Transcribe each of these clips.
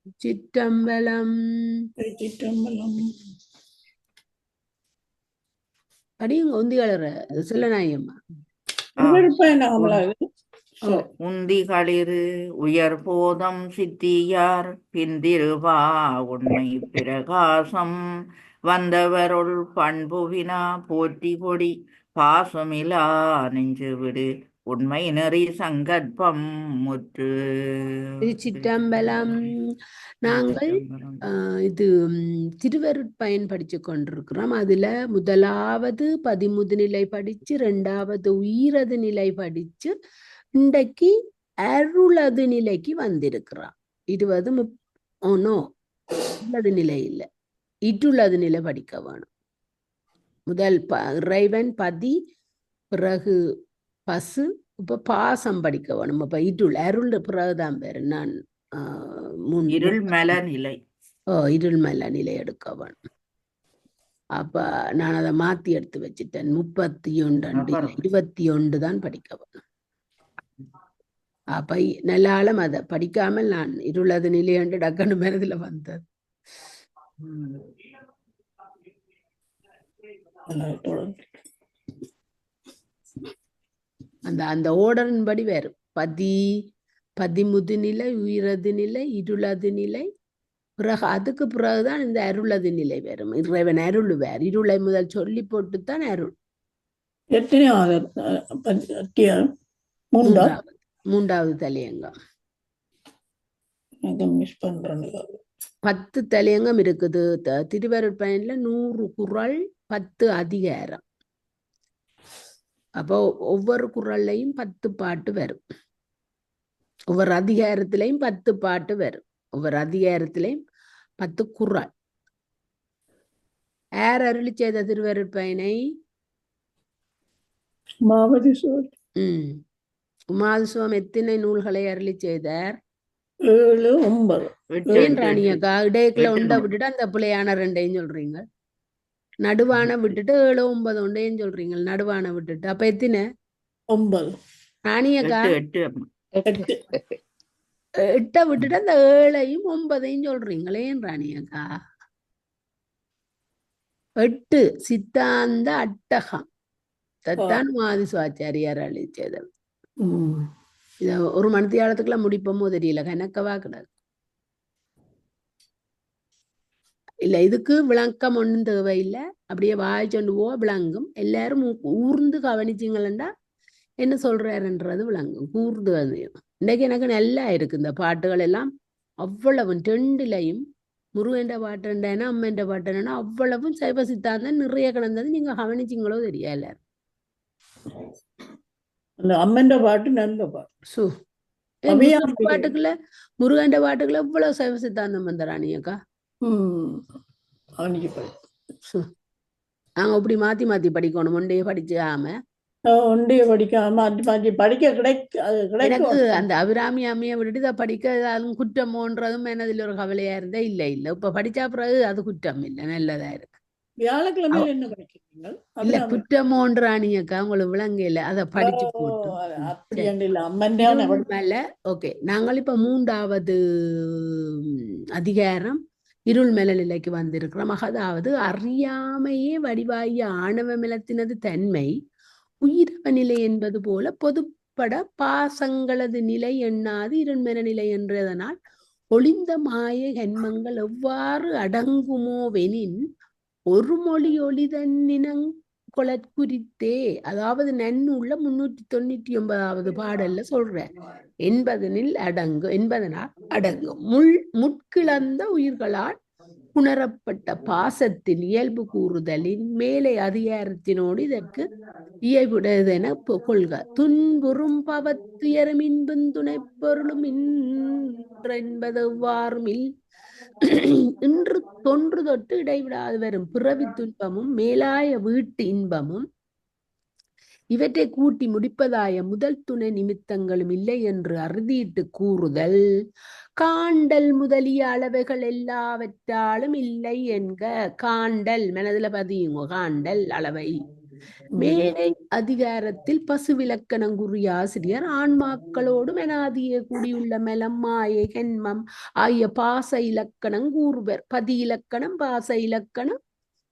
சிற்றம்பலம். திருச்சிற்றம்பலம். படியுங்க உந்திகளற சொல்ல நாயம்மா. உந்திகளிறு உயர் போதம் சித்தியார் பிந்திருவா உண்மை பிரகாசம் வந்தவருள் பண்புவினா போற்றி கொடி பாசமிலா நெஞ்சு விடு உண்மை நெறி சங்கற்பம் முற்று. திருச்சிற்றம்பலம். நாங்கள் இது திருவருட்பயன் படிச்சு கொண்டிருக்கிறோம். அதுல முதலாவது 13 நிலை படிச்சு, 2வது உயிரது நிலை படிச்சு, இன்றைக்கு அருளது நிலைக்கு வந்திருக்கிறோம். 20 உள்ளது நிலை இல்லை, இட்டுள்ளது நிலை படிக்க வேணும். முதல் இறைவன், பதி, பிறகு பசு, இப்ப பாசம் படிக்க வேணும். இப்ப இட்டுள் அருள் பிறகுதான் பேரு. நான் இருள்மல நிலை இருள்மல நிலை எடுக்க வேணும். அப்ப நான் அதை மாத்தி எடுத்து வச்சுட்டேன். 31 21 தான் படிக்க வேணும். அப்ப நல்லாலும் அதை படிக்காமல் நான் இருளது நிலை என்று டக்குனு மனதுல வந்தது. அந்த ஓர்டரின் படி வேறு. பதிமுது நிலை, உயிரது நிலை, இருளது நிலை, பிறகு அதுக்கு பிறகுதான் இந்த அருளது நிலை வரும். இறைவன் அருள் வேறு. இருளை முதல் சொல்லி போட்டுத்தான் அருள். மூன்றாவது தலையங்கம். 10 தலையங்கம் இருக்குது. திருவருட்பயன்ல 100 குறள், 10 அதிகாரம். அப்போ ஒவ்வொரு குறள்லையும் 10 பாட்டு வரும். ஒவ்வொரு அதிகாரத்திலையும் 10 பாட்டு வரும். ஒவ்வொரு அதிகாரத்திலையும் 10 குறள். யார் அருளி செய்த திருவருட்பயனை? உமாதிசுவம் எத்தனை நூல்களை அருளி செய்தார்? 7, 9. ஏன் ராணியக்கா இடையக்குள்ள உண்டை விட்டுட்டு அந்த பிள்ளையான 2ஐயும் சொல்றீங்க? நடுவான விட்டுட்டு 7, 9 உண்டையும் சொல்றீங்க. நடுவான விட்டுட்டு அப்ப எத்தனை? 9. ராணியக்கா 8 விட்டுட்டு அந்த 7ஐயும் 9ஐயும் சொல்றீங்களே ராணியக்கா? 8 சித்தாந்த அட்டகம் தத்தான் மாதிசுவாச்சாரியார் அழிச்சது. இத ஒரு மணித்தியாலத்துக்குள்ள முடிப்போமோ தெரியல, கணக்கவா கிடக்கு. இல்ல இதுக்கு விளக்கம் ஒன்றும் தேவையில்லை. அப்படியே வாய்ச்சொண்டு விளங்கும். எல்லாரும் ஊர்ந்து கவனிச்சிங்களா என்ன சொல்றாருன்றது விளங்கும். கூர்ந்து வந்து இன்னைக்கு எனக்கு நல்லா இருக்கு. இந்த பாட்டுகள் எல்லாம் அவ்வளவும் 2லையும் முருகன்ற பாட்டுண்டேனா அம்மன்ற பாட்டுனா அவ்வளவும் சைவ சித்தாந்தம் நிறைய கிடந்தது. நீங்க கவனிச்சிங்களோ தெரியல. அம்மன்ற பாட்டு நல்ல பாட்டு. பாட்டுக்குள்ள முருகன்ற பாட்டுக்குள்ள இவ்வளவு சைவ சித்தாந்தம் வந்தராணியக்கா. நாங்க அப்படி மாத்தி மாத்தி படிக்கணும். ஒன்றைய படிச்சாம எனக்கு அந்த அபிராமி அம்மையை விட்டுட்டு இதை படிக்க அதுவும் குற்றமோன்றதும் எனதுல ஒரு கவலையா இருந்தா இல்ல இப்ப படிச்சா பிறகு அது குற்றம் இல்லை, நல்லதா இருக்கு. வியாழக்கிழமை என்ன படிக்கிறீங்க? இல்ல குற்றமோன்றானியக்கா உங்களுக்கு விளங்கல, அதை படிச்சு போட்டு. ஓகே, நாங்கள் இப்ப 3வது அதிகாரம் இருள் மேல நிலைக்கு வந்திருக்கிறோம். அதாவது அறியாமையே வடிவாகிய ஆணவ மிலத்தினது தன்மை உயிரவ நிலை என்பது போல பொதுப்பட பாசங்களது நிலை எண்ணாது இருண்மென நிலை என்றதனால் ஒளிந்த மாய கன்மங்கள் எவ்வாறு அடங்குமோவெனின் ஒரு மொழி ஒளிதன்னினங் கொளற்குறித்தே. அதாவது நன்னுள்ள 399வது பாடல்ல சொல்ற என்பதனால் அடங்கும் முட்கிழந்த உயிர்களால் உணரப்பட்ட பாசத்தின் இயல்பு கூறுதலின் மேலே அதிகாரத்தினோடு இதற்கு இயல்புடையதென கொள்க. துன்புறும் பவத்துயரும் இன்பும் துணை பொருளும் என்பதெவ்வாறும் இன்று தொன்று தொட்டு இடைவிடாது வரும் பிறவி துன்பமும் மேலாய வீட்டு இன்பமும் இவற்றை கூட்டி முடிப்பதாய முதல் துணை நிமித்தங்களும் இல்லை என்று அறுதியிட்டு கூறுதல் காண்டல் முதலிய அளவைகள் எல்லாவற்றாலும் இல்லை என்க. காண்டல் மனதுல பதியுங்க. காண்டல் அளவை மேலை அதிகாரத்தில் பசுவிலக்கணம் கூறிய ஆசிரியர் ஆன்மாக்களோடு மெனாதியே கூடியுள்ள மெலம் மாயை கென்மம் ஆகிய பாச இலக்கணம் கூறுவர். பதி இலக்கணம், பாச இலக்கணம்,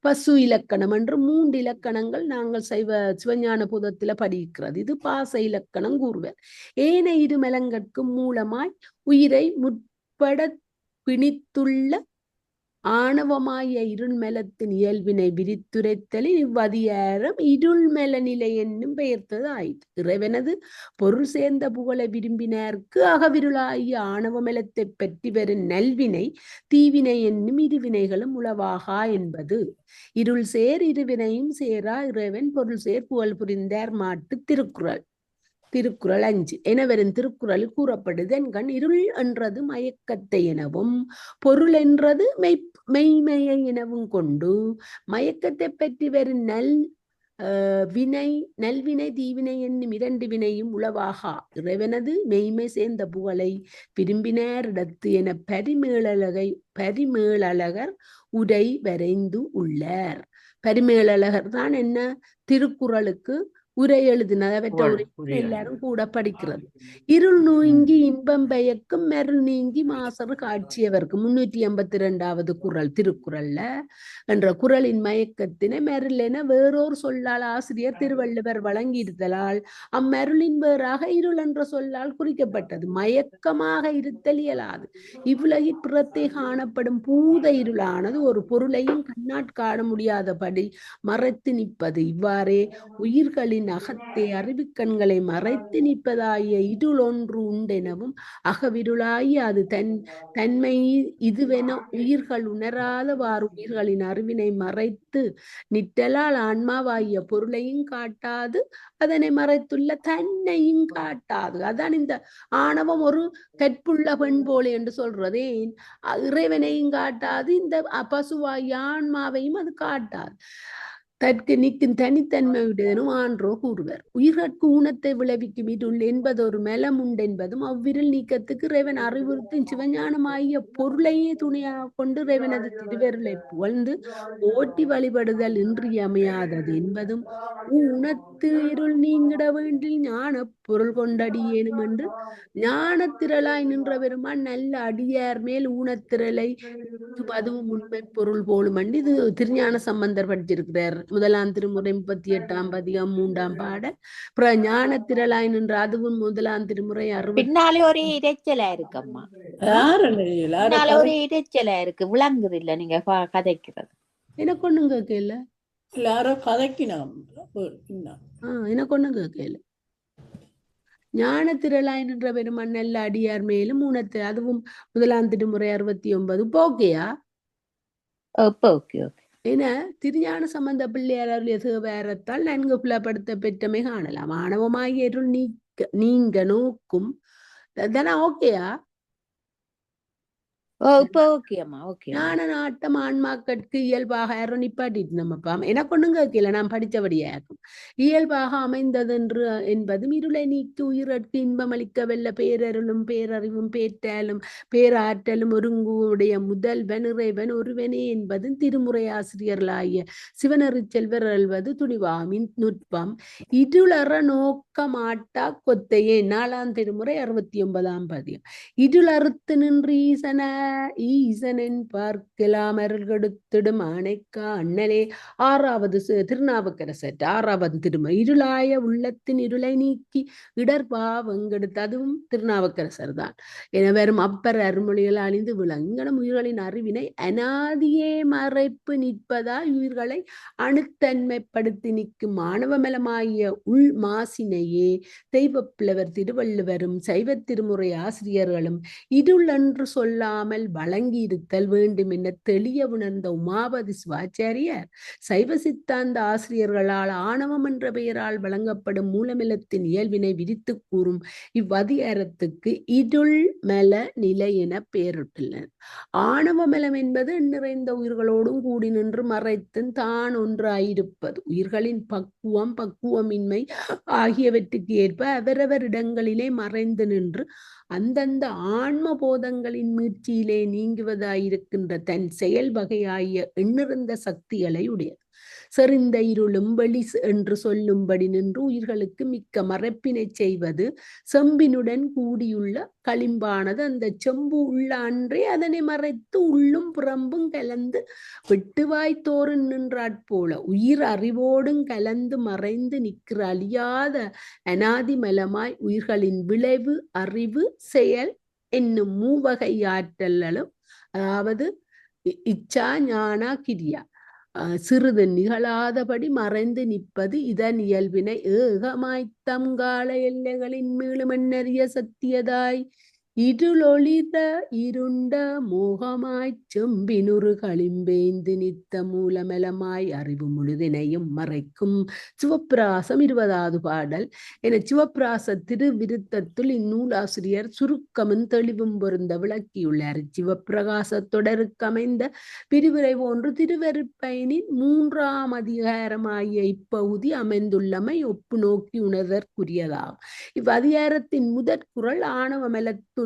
பசு இலக்கணம் என்று 3 இலக்கணங்கள் நாங்கள் சிவஞான புதத்தில படிக்கிறது. இது பாச இலக்கணம் கூறுவர். ஏன இரு மெலங்கட்கும் மூலமாய் உயிரை முற்பட பிணித்துள்ள ஆணவமாய இருள்மெலத்தின் இயல்பினை விரித்துரைத்தலில் இவ்வதிகாரம் இருள்மெல நிலை என்னும் பெயர்த்தது ஆயிற்று. இறைவனது பொருள் சேர்ந்த புகழை விரும்பினார்க்கு அகவிருளாகிய ஆணவமெலத்தை பற்றி வரும் நல்வினை தீவினை என்னும் இருவினைகளும் உளவாகா என்பது. இருள் சேர் இருவினையும் சேரா இறைவன் பொருள் சேர் புகழ் புரிந்தார் மாட்டு திருக்குறள். திருக்குறள் 5 என வரும் திருக்குறள் கூறப்படுது என்கண் இருள் என்றது மயக்கத்தை எனவும் பொருள் என்றது மெய்மையை எனவும் கொண்டு மயக்கத்தை பற்றி வரும் நல்வினை தீவினை என்னும் 2 வினையும் உளவாகா இறைவனது மெய்மை சேர்ந்த புகழை விரும்பினாரிடத்து என பரிமேலழகர் உரை வரைந்து உள்ளார். பரிமேலழகர் தான் என்ன திருக்குறளுக்கு உரை எழுதினவற்ற உரை எல்லாரும் கூட படிக்கிறது. இருள் நீங்கி இன்பம் பயக்கும் மெருள் நீங்கி மாசறு காட்சியவர்க்கு 382வது குறள் திருக்குறள்ல என்ற குறளின் மயக்கத்தினை மெருள் என வேறோர் சொல்லால் ஆசிரியர் திருவள்ளுவர் வழங்கியிருத்தலால் அம்மருளின் வேறாக இருள் என்ற சொல்லால் குறிக்கப்பட்டது. மயக்கமாக இருத்தல் இயலாது. இவ்வுலகில் புறத்தே காணப்படும் பூத இருளானது ஒரு பொருளையும் கண்ணாட் காண முடியாதபடி மறைத்து நிற்பது. இவ்வாறே உயிர்களின் அகத்தே அறிவுக்கண்களை மறைத்து நிற்பதாகிய இருள் ஒன்று உண்டெனவும் அகவிருளாகி அது தன்மை இதுவென உயிர்கள் உணராதவாறு உயிர்களின் அறிவினை மறைத்து நிற்றலால் ஆன்மாவாகிய பொருளையும் காட்டாது அதனை மறைத்துள்ள தன்னையும் காட்டாது. அதான் இந்த ஆணவம் ஒரு கற்புள்ள பெண் போல என்று சொல்றதேன். இறைவனையும் காட்டாது, இந்த பசுவாகிய ஆன்மாவையும் அது காட்டாது. தற்கு நிற்கும் தனித்தன்மையுடனும் ஆன்றோ கூறுவர். உயிர்கட்கு ஊனத்தை விளைவிக்கும் இருள் என்பது ஒரு மெலம் உண்டென்பதும் அவ்விரல் நீக்கத்துக்கு இறைவன் அறிவுறுத்தும் சிவஞானமாகிய பொருளையே துணையாக கொண்டு இறைவனது திருவருளை புகழ்ந்து ஓட்டி வழிபடுதல் இன்றியமையாதது என்பதும் ஊனத்து இருள் நீங்கிட வேண்டில் ஞான பொருள் கொண்டடியேனும் என்று ஞானத்திரளாய் நின்ற பெருமான் நல்ல அடியார் மேல் ஊனத்திரளை அதுவும் உண்மை பொருள் போலும் அண்டி இது திருஞான சம்பந்தர் படிச்சிருக்கிறார். 1ஆம் திருமுறை 38ஆம் பதிகம் 3ஆம் பாடல். அப்புறம் ஞான திரளாய் நின்ற அதுவும் 1ஆம் திருமுறை 60. பின்னாலே ஒரே இறைச்சலா இருக்கம்மா, ஒரே இறைச்சலா இருக்கு, விளங்குது இல்ல நீங்க கதைக்கிறது. எனக்கு ஒண்ணும் கேட்கல. யாரோ கதைக்கினாம் எனக்கு ஒண்ணும் கேட்கல. ஞான திரளாய் நின்ற பெருமான் நல்ல அடியார் மேலும் ஊனத்து அதுவும் 1ஆம் திருமுறை 69. இப்போ ஓகேயா? என திருஞான சம்பந்த பிள்ளையார் அருளிய தேவாரத்தால் நன்கு புலப்படுத்த பெற்றமை காணலாம். ஆணவமாகிய இருள் நீங்க நோக்கும் தானே. ஓகேயா? ஞான நாட்டம் ஆன்மாக்கட்கு இயல்பாக யாரோ நிப்பாட்டிட்டு நம்மப்பா எனக்கு ஒண்ணும் கேட்கல. நான் படித்தபடியாக்கும் இயல்பாக அமைந்தது என்பதும் இருளை நீக்கி உயிரற்கு இன்பம் அளிக்க வெல்ல பேரருளும் பேரறிவும் பேற்றாலும் பேராற்றலும் ஒருங்குடைய முதல்வன் இறைவன் ஒருவனே என்பதும் திருமுறை ஆசிரியர்களாகிய சிவனறி செல்வர் அல்வது துணிவாமின் நுட்பம் இருளற நோக்க மாட்டா கொத்தையே 4ஆம் திருமுறை 69ஆம் பதியம். இருளறுத்து நின்று ஈசனின் பார்க்கலாம் அருள் கெடுத்திடும் ஆணைக்கா அண்ணலே 6வது திருநாவுக்கரசர் 6வது திருமுறை. இருளாய உள்ளத்தின் இருளை நீக்கி இடர்பாவங்கெடுத்து அதுவும் திருநாவுக்கரசர் தான் என வரும் அப்பர் அருமொழிகள் அணிந்து விளங்கணும். உயிர்களின் அறிவினை அனாதியே மறைப்பு நிற்பதால் உயிர்களை அணுத்தன்மைப்படுத்தி நிற்கும் மாணவமலமாகிய உள் மாசினையே தெய்வப்புலவர் திருவள்ளுவரும் சைவ திருமுறை ஆசிரியர்களும் இருள் என்று சொல்லாமல் வழங்கி இருத்தல் வேண்டும் என தெளிய உணர்ந்த உமாபதி சிவாச்சாரியார் சைவ சித்தாந்த ஆசிரியர்களால் ஆணவம் என்ற பெயரால் வழங்கப்படும் மூலமெலத்தின் இயல்பினை விரித்து கூறும் இவ்வதிகாரத்துக்கு இருள் மெல நிலை என பெயரிட்டுள்ளனர். ஆணவமெலம் என்பது நிறைந்த உயிர்களோடும் கூடி நின்று மறைத்து தான் ஒன்றாயிருப்பது. உயிர்களின் பக்குவமின்மை ஆகியவற்றுக்கு ஏற்ப அவரவர் இடங்களிலே மறைந்து நின்று அந்தந்த ஆன்ம போதங்களின் மீட்சியிலே நீங்குவதாயிருக்கின்ற தன் செயல் வகையாகிய எண்ணிறந்த சக்திகளை உடையது. செறிந்த இருளும் வெளி என்று சொல்லும்படி நின்று உயிர்களுக்கு மிக்க மறைப்பினை செய்வது செம்பினுடன் கூடியுள்ள களிம்பானது. அந்த செம்பு உள்ள அன்றே அதனை மறைத்து உள்ளும் புறம்பும் கலந்து வெட்டுவாய் தோறும் நின்றாற்போல உயிர் அறிவோடும் கலந்து மறைந்து நிற்கிற அழியாத அனாதி மலமாய் உயிர்களின் விளைவு அறிவு செயல் என்னும் மூவகை ஆற்றல்களும், அதாவது இச்சா ஞானா கிரியா, சிறிது நிகழாதபடி மறைந்து நிற்பது இதன் இயல்பினை ஏகமாய்த்தம் கால எல்லைகளின் மீளுமென்னறிய சத்தியதாய் இருளொளித இருண்ட மோகமாய்ச் செம்பினுறு களிம்பேந்து நித்த மூலமலமாய் அறிவு முழுதினையும் மறைக்கும். சிவப்பிராசம் 20வது பாடல். என சிவப்பிராச திருவிருத்தத்துள் இந்நூலாசிரியர் சுருக்கமும் தெளிவும் பொருந்த விளக்கியுள்ளார். சிவப்பிரகாச தொடருக்கமைந்த பிரிவுரை போன்று திருவருட்பயனின் 3ஆம் அதிகாரமாகிய இப்பகுதி அமைந்துள்ளமை ஒப்பு நோக்கி உணர்தற்குரியதாகும். இவ்வதிகாரத்தின் முதற்குறள் ஆணவ மலத்துண்மையினை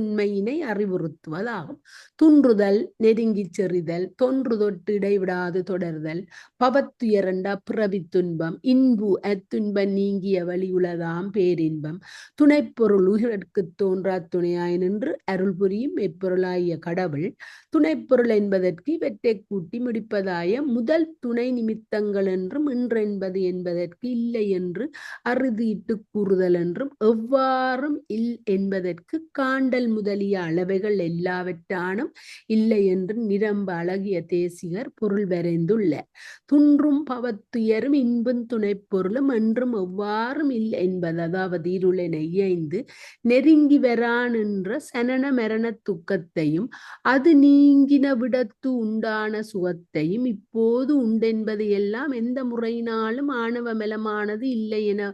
அறிவுறுத்துவதாகும். துன்றுதல், நெருங்கிச் செறிதல், தொன்று தொட்டு இடைவிடாது தொடர்தல், பவத்துயரண்ட பிறவி துன்பம், இன்பு அத்துன்ப நீங்கிய வழியுளதாம் பேரின்பம், துணைப்பொருள் உயிர்க்கு தோன்றா துணையாய் நின்று அருள் புரியும் எப்பொருளாகிய கடவுள், துணைப்பொருள் என்பதற்கு இவற்றை கூட்டி முடிப்பதாய முதல் துணை நிமித்தங்கள் என்றும், இன்றென்பது என்பதற்கு இல்லை என்று அறுதியிட்டு கூறுதல் என்றும், எவ்வாறும் இல் என்பதற்கு காண்டல் முதலிய அளவைகள் எல்லாவற்றானும் இல்லை என்று நிரம்ப அழகிய தேசிகர் பொருள் வரைந்துள்ளார். துன்றும் பவத்துயரும் இன்பும் துணை பொருளும் என்றும் எவ்வாறும் இல்லை என்பது, அதாவது இருளென இயைந்து நெருங்கி வரான் என்ற சனன மரண துக்கத்தையும் அது நீங்கின விடத்து உண்டான சுகத்தையும் இப்போது உண்டென்பது எல்லாம் எந்த முறையினாலும் ஆணவ மலமானது இல்லை என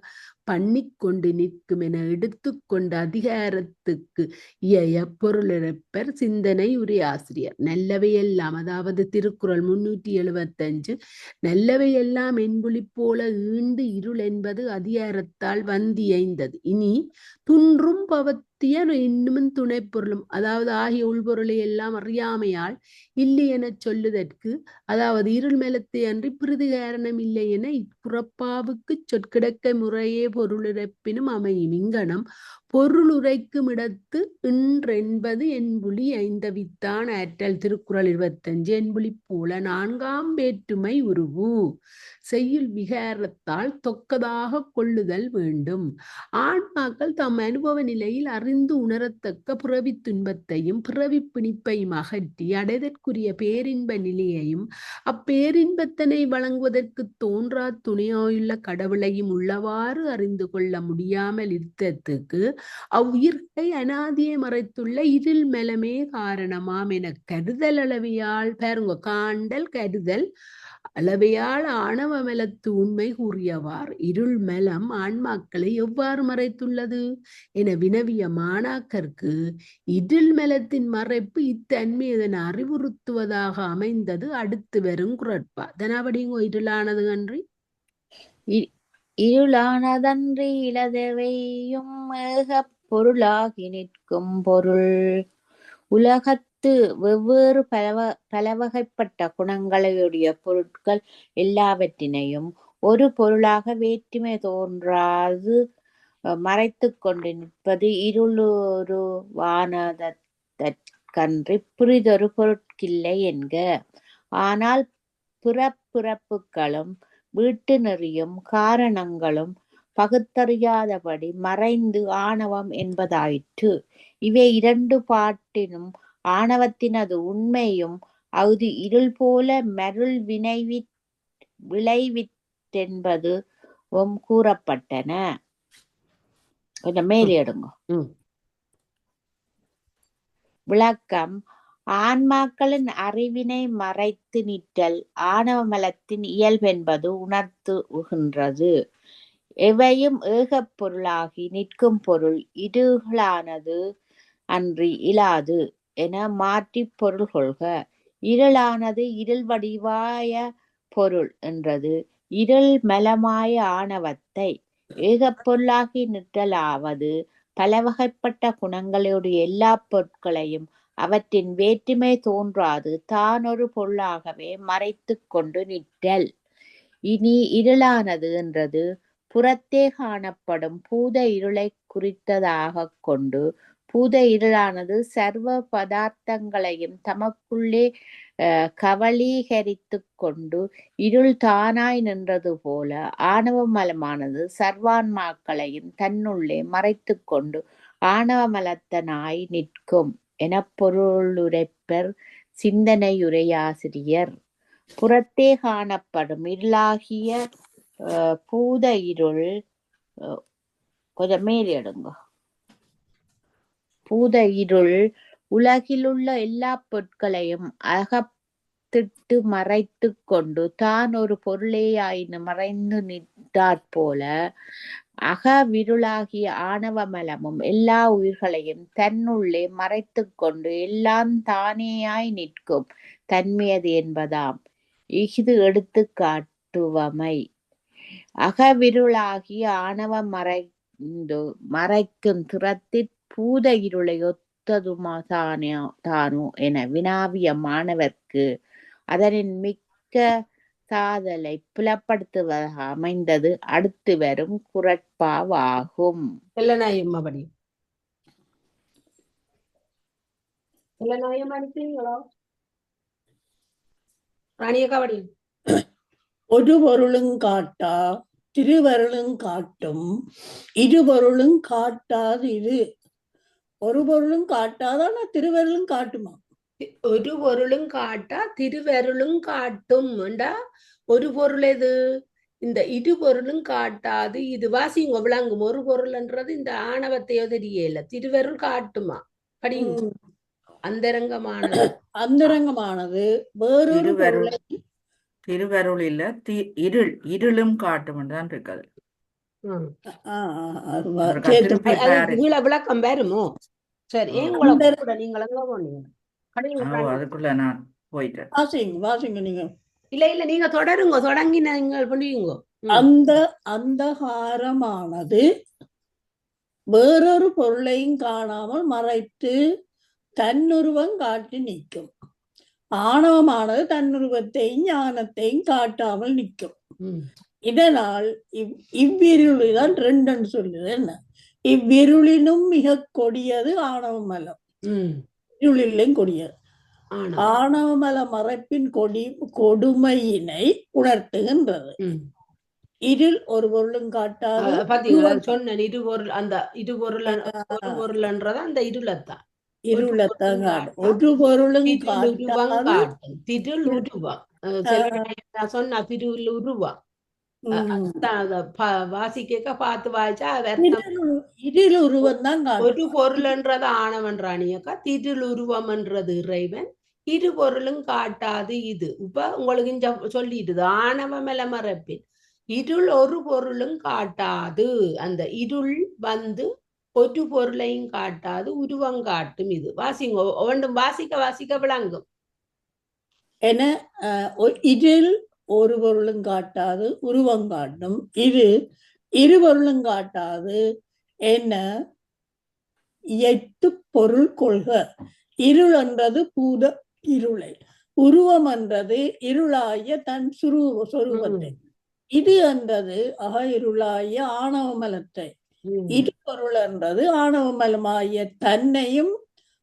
பண்ணிக்கொண்டு நிற்கும் என எடுத்துக்கொண்ட அதிகாரத்துக்கு இய பொருளிழப்பர் சிந்தனை உரையாசிரியர். நல்லவையெல்லாம், அதாவது திருக்குறள் 375, நல்லவையெல்லாம் என்புலி போல ஈண்டு இருள் என்பது அதிகாரத்தால் வந்தியைந்தது. இனி துன்றும் பவத்தியர் இன்னும் துணை பொருளும், அதாவது ஆகிய உள்பொருளை எல்லாம் அறியாமையால் இல்லை என சொல்லுதற்கு, அதாவது இருள் மெலத்தை அன்றி பிரிது காரணம் இல்லை என இப்புறப்பாவுக்கு சொற்கிடக்க முறையே பொருளிறப்பினும் அமையும். இங்கனம் பொருள் உரைக்கும் இடத்து இன்றென்பது என்புலி ஐந்தவித்தான் ஆற்றல். திருக்குறள் 25. என்புலி போல 4ஆம் வேற்றுமை உருவு செய்யுள் விகாரத்தால் தொக்கதாக கொள்ளுதல் வேண்டும். ஆன்மாக்கள் தம் அனுபவ நிலையில் அறிந்து உணரத்தக்க பிறவி துன்பத்தையும் பிறவி பிணிப்பையும் அகற்றி அடைதற்குரிய பேரின்ப நிலையையும் அப்பேரின்பத்தனை வழங்குவதற்கு தோன்றா துணையாயுள்ள கடவுளையும் உள்ளவாறு அறிந்து கொள்ள முடியாமல் இருத்தத்துக்கு அவ்வுயிர்கை அனாதியை மறைத்துள்ள இருள் மெலமே காரணமாம் என கருதல் அளவையால், பாருங்க, காண்டல் கருதல் அளவையால் ஆணவ மலத்து உண்மை கூறியவாறு இருள் மலம் ஆன்மாக்களை எவ்வாறு மறைத்துள்ளது என வினவிய மாணாக்கருக்கு இருள் மலத்தின் மறைப்பு இத்தன்மை இதனை அறிவுறுத்துவதாக அமைந்தது அடுத்து வரும் குரட்பா. தனாபடிங்கோ இருளானது அன்றி இருளானதன்றி இலதவையும் ஏக பொருளாகி நிற்கும் பொருள். உலகத்து வெவ்வேறு பலவகைப்பட்ட குணங்களையுடைய பொருட்கள் எல்லாவற்றினையும் ஒரு பொருளாக வேற்றுமை தோன்றாது மறைத்து கொண்டு நிற்பது இருளுருவானதற்கன்றி புரிதொரு பொருட்கில்லை என்க. ஆனால் பிறப்புகளும் வீட்டு நெறியும் காரணங்களும் பகுத்தறியாதபடி மறைந்து ஆணவம் என்பதாயிற்று. இவை இரண்டு பாட்டினும் ஆணவத்தினது உண்மையும் அஃது இருள் போல மருள் விளைவித்தென்பது கூறப்பட்டன. கொஞ்சம் மேலே எடுங்க. விளக்கம்: ஆன்மாக்களின் அறிவினை மறைத்து நிற்றல் ஆணவ மலத்தின் இயல்பென்பது உணர்த்துகின்றது. எவையும் ஏகப் பொருளாகி நிற்கும் பொருள் இருளானது அன்றி இலாது என மாற்றி பொருள் கொள்க. இருளானது இருள் வடிவாய பொருள் என்றது இருள் மலமாய ஆணவத்தை. ஏகப் பொருளாகி நிற்றலாவது பலவகைப்பட்ட குணங்களுடைய எல்லா பொருட்களையும் அவற்றின் வேற்றுமை தோன்றாது தான் ஒரு பொருளாகவே மறைத்து கொண்டு நிற்றல். இனி இருளானது என்றது புறத்தே காணப்படும் பூத இருளை குறித்ததாகக் கொண்டு பூத இருளானது சர்வ பதார்த்தங்களையும் தமக்குள்ளே கவலீகரித்து கொண்டு இருள் தானாய் நின்றது போல ஆணவ மலமானது சர்வான்மாக்களையும் தன்னுள்ளே மறைத்து கொண்டு ஆணவ மலத்தனாய் நிற்கும் என பொருளுரைப்பர் சிந்தனையுரையாசிரியர். புறத்தே காணப்படும் இருளாகிய பூத இருள் கொஞ்சம் மேலிடுங்க. பூத இருள் உலகிலுள்ள எல்லா பொருட்களையும் அகத்திட்டு மறைத்து கொண்டு தான் ஒரு பொருளேயாயின்னு மறைந்து நிற்றாற்போல அகவிருளாகிய ஆணவமலமும் எல்லா உயிர்களையும் தன்னுள்ளே மறைத்து கொண்டு எல்லாம் தானேயாய் நிற்கும் தன்மையது என்பதாம். இஃது எடுத்துக்காட்டுவமை. அகவிருளாகிய ஆணவம் மறைக்கும் திறத்திற் பூத இருளை ஒத்ததுமா தானோ என வினாவிய மாணவர்க்கு அதனின் மிக்க சாதலை புலப்படுத்துவதாக அமைந்தது அடுத்து வரும் குறட்பாவாகும். ஒரு பொருளும் காட்டா திருவருளும் காட்டும் இருபொருளும் காட்டாது இது. ஒரு பொருளும் காட்டாதான் திருவருளும் காட்டுமா? ஒரு பொருளும் காட்டா திருவருளும் காட்டும். ஒரு பொருள் எது? இந்த இரு பொருளும் காட்டாது இது. வாசிங்க விளங்கும். ஒரு பொருள்ன்றது இந்த ஆணவத்தையோ தெரியல. திருவருள் காட்டுமா? படிங்க. அந்தரங்கமானது அந்தரங்கமானது வேறொரு பொருளை திருவருள் இல்ல இருளும் காட்டும் தான் இருக்காது. விளக்கம் வருமோ? சரி, அதுக்குள்ள நான் போயிட்டேன். வாசிங்க நீங்க. இல்ல நீங்க தொடருங்க, தொடங்கி நீங்கள் பண்ணுவீங்க. அந்த அந்தகாரமானது வேறொரு பொருளையும் காணாமல் மறைத்து தன்னுருவம் காட்டி நிற்கும். ஆணவமானது தன்னுருவத்தையும் ஞானத்தையும் காட்டாமல் நிற்கும். இதனால் இவ்விருளிதான் ரெண்டுன்னு சொல்லுது. என்ன? இவ்விருளினும் மிக கொடியது ஆணவமலம். இருளிலும் கொடியது ஆணவமல மறைப்பின் கொடுமையினை உணர்த்துகின்றது. இருள் ஒரு பொருளும் காட்டாது. சொன்ன இருபொருள், அந்த இருபொருள் ஒரு பொருள்ன்றது அந்த இருளத்தான். இருளத்தான் ஒரு பொருளும் காட்டும். திருள் உருவம் சொன்ன திருள் உருவம் வாசிக்க பார்த்து வாய்ச்சா இருள் உருவம் தான். ஒரு பொருள்ன்றது ஆணவன்றானியக்கா, திருள் உருவம் என்றது இறைவன். இரு பொருளும் காட்டாது இது. இப்ப உங்களுக்கு சொல்லிடுது ஆணவமல மரப்பின் இருள் ஒரு பொருளும் காட்டாது. அந்த இருள் வந்து ஒரு பொருளையும் காட்டாது, உருவம் காட்டும். இது வாசிங்க ஒன்றும் வாசிக்க விளங்கும். என இருள் ஒரு பொருளும் காட்டாது உருவம் காட்டும். இது இரு பொருளும் காட்டாது என்ன எட்டு பொருள் கொள்க. இருள் என்றது பூத இருளை, உருவம் என்றது இருளாய தன் சொரூபத்தை, இது என்றது இருளாய ஆணவமலத்தை, இரு பொருள் என்றது ஆணவமலமாய தன்னையும்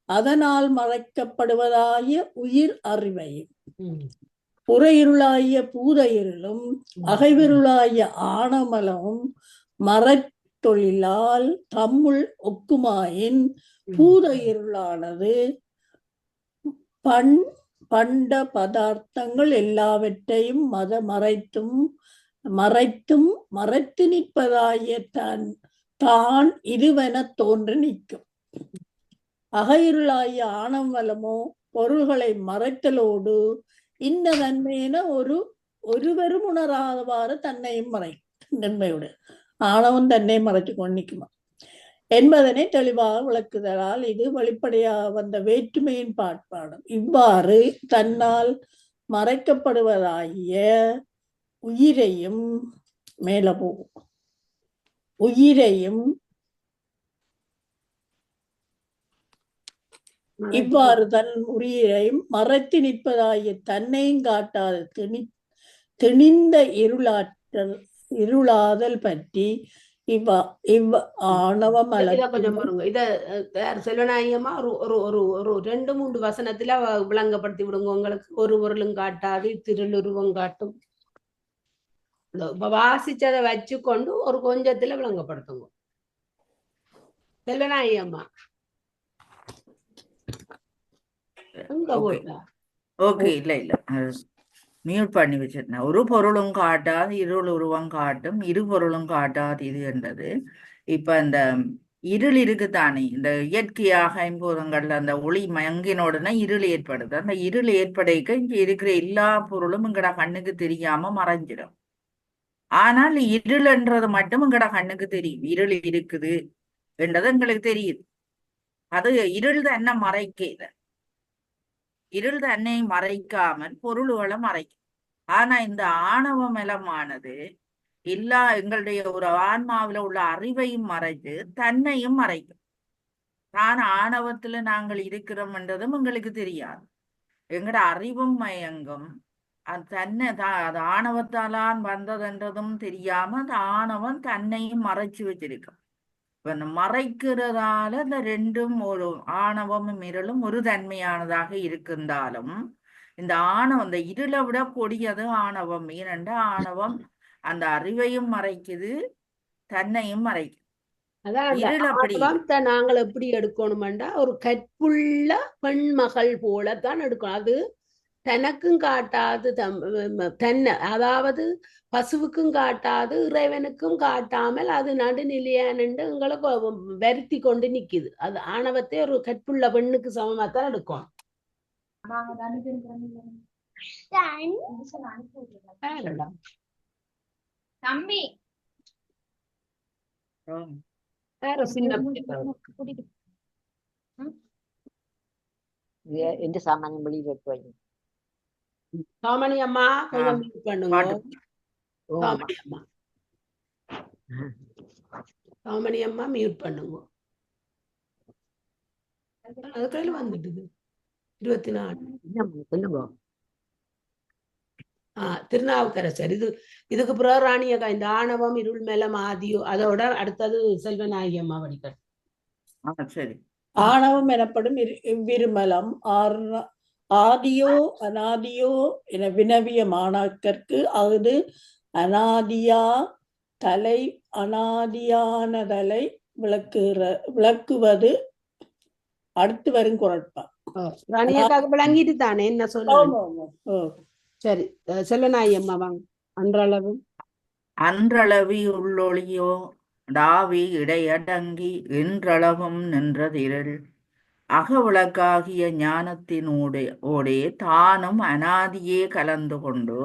அதனால் மறைக்கப்படுவதாய உயிர் அறிவையும். புற இருளாய பூத இருளும் அகைவிருளாய ஆணவமலமும் மறைத்தொழிலால் தம்முள் ஒக்குமாயின் பூத இருளானது பண்ட பதார்த்தங்கள் எல்லாவற்றையும் மறைத்து நிற்பதாய தான் இதுவென தோன்று நிற்கும். அகையிருளாய ஆணவமலமோ பொருள்களை மறைத்தலோடு இந்த நன்மையின ஒருவரும் உணராதவாறு தன்னையும் நன்மையோடு ஆணவம் தன்னை மறைத்து கொண்டு நிற்குமா என்பதனை தெளிவாக விளக்குதலால் இது வெளிப்படையாக வந்த வேற்றுமையின் பாட்பாடும். இவ்வாறு தன்னால் மறைக்கப்படுவதாகிய உயிரையும் மேல போகும் இவ்வாறு தன் உயிரையும் மறைத்து நிற்பதாகிய தன்னையும் காட்டாது திணிந்த இருளாதல் பற்றி இவ் ஆணவ இத கொஞ்சம் மலத்தின் பாருங்க. இத செல்வநாயகமா ஒரு ஒரு ஒரு ஒரு 2-3 வசனத்துல விளங்கப்படுத்தி விடுங்க. உங்களுக்கு ஒரு பொருளும் காட்டாது திருளுருவம் காட்டும். வாசிச்சதை வச்சுக்கொண்டு ஒரு கொஞ்சத்துல விளங்கப்படுத்துங்க செல்வநாயகம்மா. எங்க ஓகே போட்டா ஓகே இல்ல மியூட் பண்ணி வச்சிருந்தேன். ஒரு பொருளும் காட்டாது இருள் உருவம் காட்டும், இரு பொருளும் காட்டாது இது என்றது. இப்ப இந்த இருள் இருக்குதானே, இந்த இயற்கையாக ஐம்பூதங்கள்ல அந்த ஒளி மயங்கின உடனே இருள் ஏற்படுது. அந்த இருள் ஏற்படைக்க இங்க இருக்கிற எல்லா பொருளும் எங்கட கண்ணுக்கு தெரியாம மறைஞ்சிடும். ஆனால் இருள்ன்றது மட்டும் எங்கட கண்ணுக்கு தெரியும். இருள் இருக்குது என்றது எங்களுக்கு தெரியுது. அது இருள் என்ன மறைக்கல, இருள் தன்னை மறைக்காமல் பொருள்களை மறைக்கும். ஆனா இந்த ஆணவ மலமானது எல்லா எங்களுடைய ஒரு ஆன்மாவில உள்ள அறிவையும் மறைத்து தன்னையும் மறைக்கும். தான் ஆணவத்துல நாங்கள் இருக்கிறோம் என்றதும் எங்களுக்கு தெரியாது. எங்கட அறிவும் மயங்கும். அது தன்னை அது ஆணவத்தாலான் வந்ததுன்றதும் தெரியாம அந்த ஆணவம் தன்னையும் மறைச்சு வச்சிருக்கும். இப்ப இந்த மறைக்கிறதால இந்த ரெண்டும் ஒரு ஆணவமும் இருளும் ஒரு தன்மையானதாக இருந்தாலும் இந்த ஆணவம் இந்த இருளை விட கொடியது ஆணவம். ஏனென்றா ஆணவம் அந்த அறிவையும் மறைக்குது தன்னையும் மறைக்குது. அதான் அந்த இருள் அப்படி இல்லை. ஆணவத்தை நாங்கள் எப்படி எடுக்கணுமெண்டா ஒரு கற்புள்ள பெண்மகள் போலத்தான் எடுக்கணும். அது தனக்கும் காட்டாது தன்னை, அதாவது பசுவுக்கும் காட்டாது இறைவனுக்கும் காட்டாமல் அது நடுநிலையானு எங்களுக்கு வருத்தி கொண்டு நிக்குது. அது ஆணவத்தை ஒரு கற்புள்ள பெண்ணுக்கு சமமாத்தான் எடுக்கணும். தம்பி வேற சின்ன எந்த சாமானியம் வெளியில் வைக்க சாமணி அம்மா கொஞ்சம் mute பண்ணுங்க. பாட்டு சாமணி அம்மா, சாமணி அம்மா மியூட் பண்ணுங்க. அதுக்குள்ள வந்துட்டுது 24. சொல்லுங்க. திருநாவுக்கரசர். இதுக்கு பிறகு ராணியக்கா இந்த ஆணவம் இருள் மேலம் ஆதியோ, அதோட அடுத்தது செல்வநாயகி அம்மா வடிகள். சரி. ஆணவம் எனப்படும் இவ்விருமலம் ஆதியோ அனாதியோ என வினவிய மாணாக்கற்கு அது அனாதியா தலை அனாதியானதலை விளக்குவது அடுத்து வரும் குரட்பா. ராணியக்காக்கு விளங்கிட்டு தானே என்ன சொல்ல. சரி, செல்வநாயகி அம்மா வாங்க. அன்றளவி உள்ளொளியோ டாவி இடையடங்கி என்றளவும் நின்றதிரள் அகவிளக்காகிய ஞானத்தினோடே தானும் அனாதியே கலந்து கொண்டு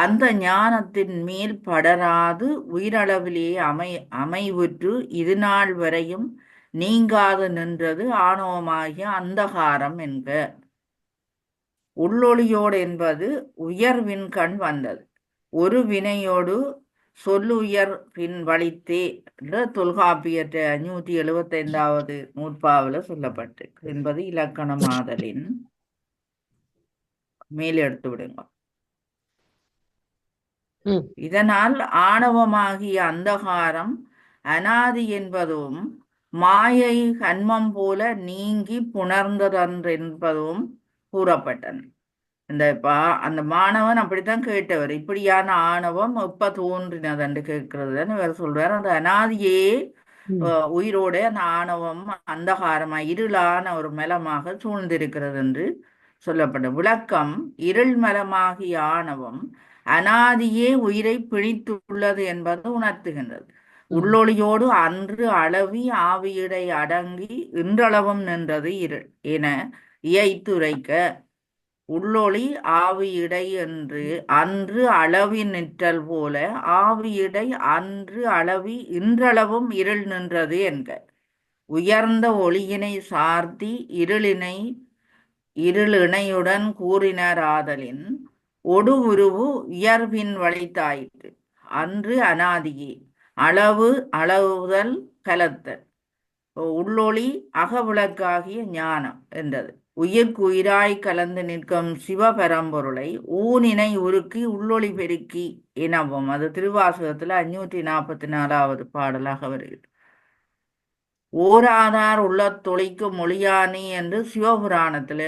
அந்த ஞானத்தின் மேல் படராது உயிரளவிலே அமைவுற்று இதுநாள் வரையும் நீங்காது நின்றது ஆணவமாகிய அந்தகாரம் என்க. உள்ளொளியோடு என்பது உயர்வின் கண் வந்தது. ஒரு வினையோடு சொல்லுயர் பின் வலித்தே தொல்காப்பியற்ற 575வது நூற்பாவில் சொல்லப்பட்டு என்பது இலக்கணமாதலின் மேல் எடுத்து விடுங்க. இதனால் ஆணவமாகிய அந்தகாரம் அனாதி என்பதும் மாயை கன்மம் போல நீங்கி புணர்ந்ததென்பதும் கூறப்பட்டன. அந்த மாணவன் அப்படித்தான் கேட்டவர், இப்படியான ஆணவம் எப்ப தோன்றினது கேட்கிறதுன்னு இவர் சொல்றார். அந்த அனாதியே உயிரோட அந்த ஆணவம் அந்தகாரமா இருளான ஒரு மலமாக சூழ்ந்திருக்கிறது என்று சொல்லப்பட்ட விளக்கம். இருள் மலமாகிய ஆணவம் அனாதியே உயிரை பிணித்துள்ளது என்பது உணர்த்துகின்றது. உள்ளொளியோடு அன்று அளவி ஆவியிடை அடங்கி இன்றளவும் நின்றது இருள் என இயைத்துரைக்க உள்ளொளி ஆவியிடை என்று அன்று அளவி நிற்றல் போல ஆவியிடை அன்று அளவி இன்றளவும் இருள் நின்றது என்க. உயர்ந்த ஒளியினை சார்த்தி இருளினையுடன் கூறினராதலின் ஒடு உருவு உயர்வின் வழித்தாயிற்று. அன்று அனாதியே அளவுதல் கலத்தல் உள்ளொளி அகவிளக்காகிய ஞானம் என்றது. உயிர்க்கு உயிராய் கலந்து நிற்கும் சிவபரம்பொருளை ஊனினை உருக்கி உள்ளொளி பெருக்கி எனவும் அது திருவாசகத்துல 544வது பாடலாக வருகிறது. ஓராதார் உள்ளத்தொழிக்கும் மொழியானி என்று சிவபுராணத்துல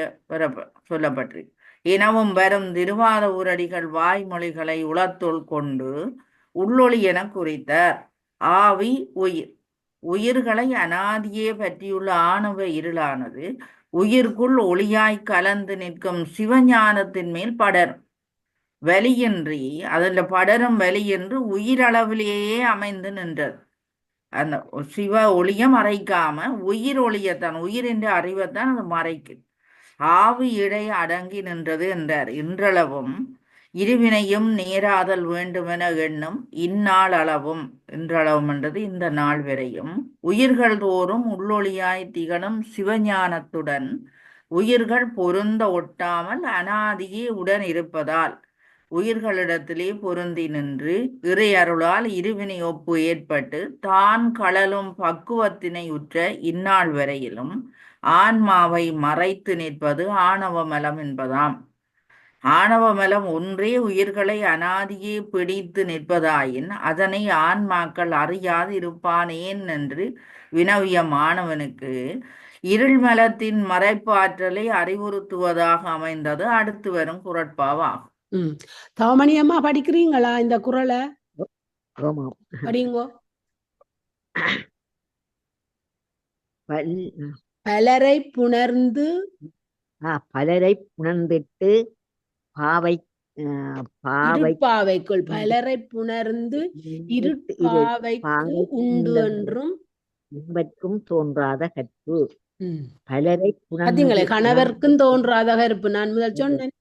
சொல்லப்பட்டிருக்கு. எனவும் வரும் திருவாத ஊரடிகள் வாய்மொழிகளை உளத்துள் கொண்டு உள்ளொளி என குறித்தார். ஆவி உயிர் உயிர்களை அனாதியே பற்றியுள்ள ஆணவ இருளானது உயிர்க்குள் ஒளியாய் கலந்து நிற்கும் சிவஞானத்தின் மேல் படரும் வலியின்றி அதில் படரும் வலியின்றி உயிரளவிலேயே அமைந்து நின்றது. அந்த சிவ ஒளிய மறைக்காம உயிர் ஒளியத்தான் உயிரின்ற அறிவைத்தான் அது மறைக்கு. ஆவி இடை அடங்கி நின்றது என்றார். இன்றளவும் இருவினையும் நேராதல் வேண்டுமென எண்ணும் இந்நாள் அளவும் இன்றளவும் என்றது இந்த நாள் வரையும் உயிர்கள் தோறும் உள்ளொளியாய் திகழும் சிவஞானத்துடன் உயிர்கள் பொருந்த ஒட்டாமல் அனாதியே உடன் இருப்பதால் உயிர்களிடத்திலே பொருந்தி நின்று இறை அருளால் இருவினை ஒப்பு ஏற்பட்டு தான் கழலும் பக்குவத்தினை உற்ற இந்நாள் வரையிலும் ஆன்மாவை மறைத்து நிற்பது ஆணவமலம் என்பதாம். ஆணவமலம் ஒன்றே உயிர்களை அனாதியே பிடித்து நிற்பதாயின் அதனை ஆன்மாக்கள் அறியாது இருப்பானேன் என்று வினவிய மாணவனுக்கு இருள்மலத்தின் மறைப்பாற்றலை அறிவுறுத்துவதாக அமைந்தது அடுத்து வரும் குறட்பாவாகும். தவமணி அம்மா படிக்கிறீங்களா இந்த குறளை? ஆமாம். படிங்கோ. பல்- பலரை புணர்ந்திட்டு பாவை பாவை பலரை புணர்ந்து இருட்பாவைக்கு உண்டு என்றும் இன்பர்க்கும் தோன்றாத கற்பு. பலரை பாத்தீங்களே, கணவருக்கும் தோன்றாத கற்பு. நான் முதல் சொன்னேன்,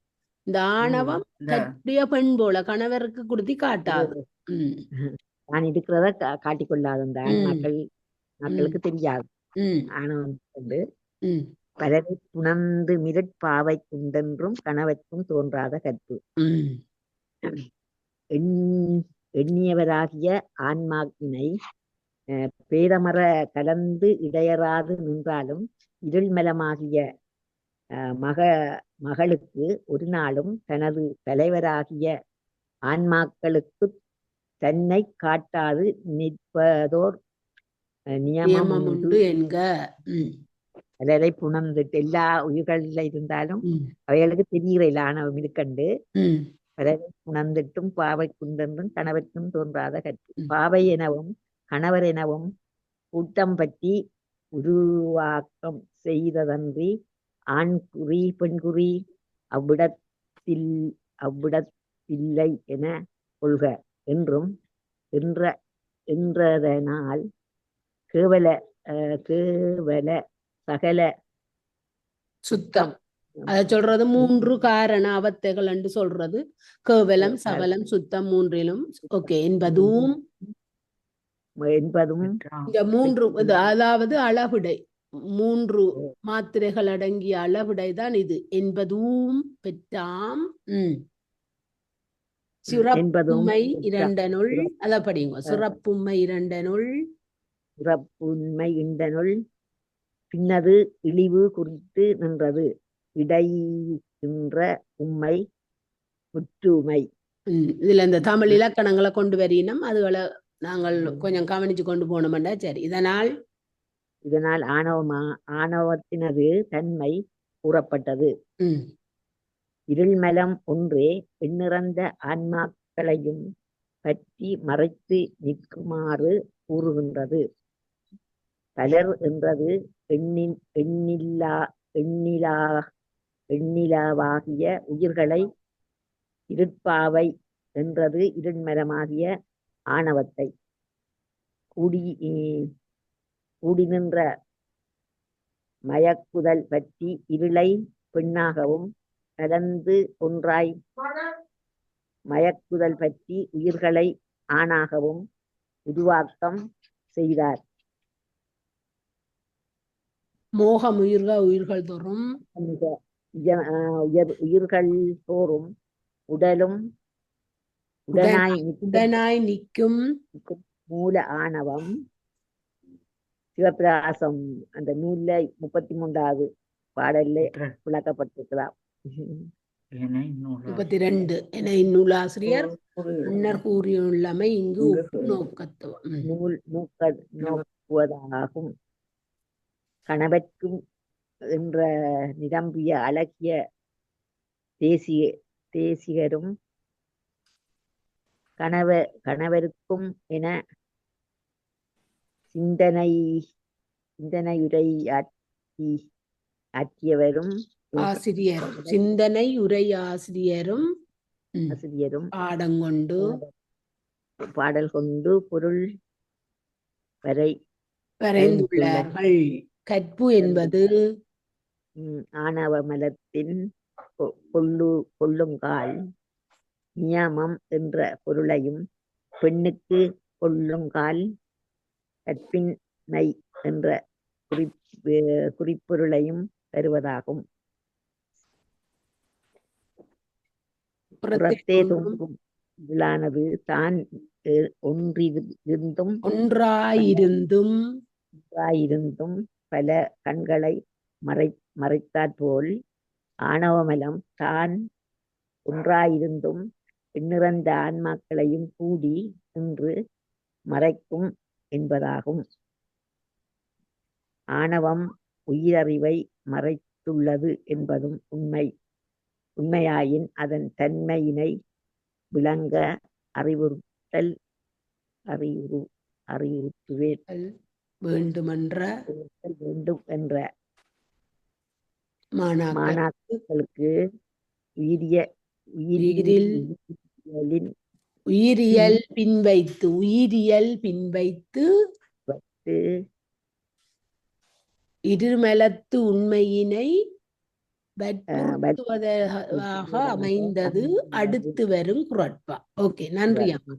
இந்த ஆணவம் கட்டிய பெண் போல கணவருக்கு குடுத்தி காட்டாது. நான் இருக்கிறத காட்டிக்கொள்ளாத அந்த மக்களுக்கு தெரியாது. ஆணவம் கொண்டு பலரை புணர்ந்து மிரட்பாவை குண்டென்றும் கணவர்க்கும் தோன்றாத கற்பு. எண்ணியவராகிய ஆன்மாக்கினை பேதமர கலந்து இடையறாது நின்றாலும் இருள்மலமாகிய மகளுக்கு ஒரு நாளும் தனது தலைவராகிய ஆன்மாக்களுக்கு தன்னை காட்டாது நிற்பதோர் நியமம் உண்டு என்க. பலரை புணர்ந்துட்டு எல்லா உயிர்கள்ல இருந்தாலும் அவைகளுக்கு தெரிகிற ஆணவம் இருக்கண்டு பலரை புணர்ந்துட்டும் பாவை குண்டென்றும் கணவர்க்கும் தோன்றாத கற்பு. பாவை எனவும் கணவர் எனவும் கூட்டம் பற்றி உருவாக்கம் செய்ததன்றி ஆண்குறி பெண்குறி அவ்விடத்தில்லை என கொள்க என்றும் என்றதனால் கேவல சகல சுத்தம். அத சொல்றது 3 காரண அவத்தைகள் என்று சொல்றது. கேவலம், சகலம், சுத்தம் மூன்றிலும் ஓகே என்பதும் இந்த 3 அதாவது அளவிடை 3 மாத்திரைகள் அடங்கிய அளவிடை தான் இது என்பதும் பெற்றாம். சிறப்புமை இரண்டனுள் அத படிங்க. சிறப்புமை இரண்டனுள் பின்னது இழிவு குறித்து நின்றது இடைகின்ற உண்மை முற்றுமை. இதுல இந்த தமிழ் இலக்கணங்களை கொண்டு வரினும் அதுகளை நாங்கள் கொஞ்சம் கவனிச்சு கொண்டு போனோம்டா சரி. இதனால் ஆணவத்தினது தன்மை கூறப்பட்டது. இருள்மலம் ஒன்றே எண்ணிறந்த ஆன்மாக்களையும் பற்றி மறைத்து நிற்குமாறு கூறுகின்றது. பலர் என்றது எண்ணிலாவாகிய உயிர்களை, இருட்பாவை என்றது இருண்மலமாகிய ஆணவத்தை, கூடி நின்ற மயக்குதல் பற்றி இருளை பெண்ணாகவும் கலந்து ஒன்றாய் மயக்குதல் பற்றி உயிர்களை ஆணாகவும் உருவாக்கம் செய்தார். மோகம் உயிர்கள் தோறும் உயிர்கள் தோறும் உடனாய் நிற்கும் மூல ஆணவம். சிவபிரகாசம் அந்த நூல்ல 33வது பாடல்ல விளக்கப்பட்டிருக்கலாம். ஏனை நூலாசிரியர் 32 என இந்நூலாசிரியர் முன்னர் கூறியுள்ளமை இங்கு ஒப்பு நோக்கத்துவம். நூல் நோக்குவதாகும். கணவர்க்கும் என்ற நிரம்பிய அழகிய தேசிகரும் கணவருக்கும் என சிந்தனையுரையாற்றியவரும் ஆசிரியரும் சிந்தனை உரை ஆசிரியரும் பாடல் கொண்டு பொருள் வரைந்துள்ளார்கள். கற்பு என்பது ஆணவ மலத்தின் கொள்ளுங்கால் நியமம் என்ற பொருளையும், பெண்ணுக்கு கொள்ளுங்கால் கற்பின்மை என்ற குறிப்பொருளையும் தருவதாகும். புறத்தே தோன்றும் விழானது தான் ஒன்றாயிருந்தும் பல கண்களை மறைத்தாற்போல் ஆணவமலம் தான் ஒன்றாயிருந்தும் எண்ணிறந்த ஆன்மாக்களையும் கூடி நின்று மறைக்கும் என்பதாகும். ஆணவம் உயிரறிவை மறைத்துள்ளது என்பதும் உண்மையாயின் அதன் தன்மையினை விளங்க அறிவுறுத்துவேன் வேண்டும் என்ற மாணாக்கர்களுக்கு உயிரியல் பின்வைத்து இருமலத்து உண்மையினை வற்புறுத்துவதாக அமைந்தது அடுத்து வரும் குறட்பா. ஓகே, நன்றி அம்மா.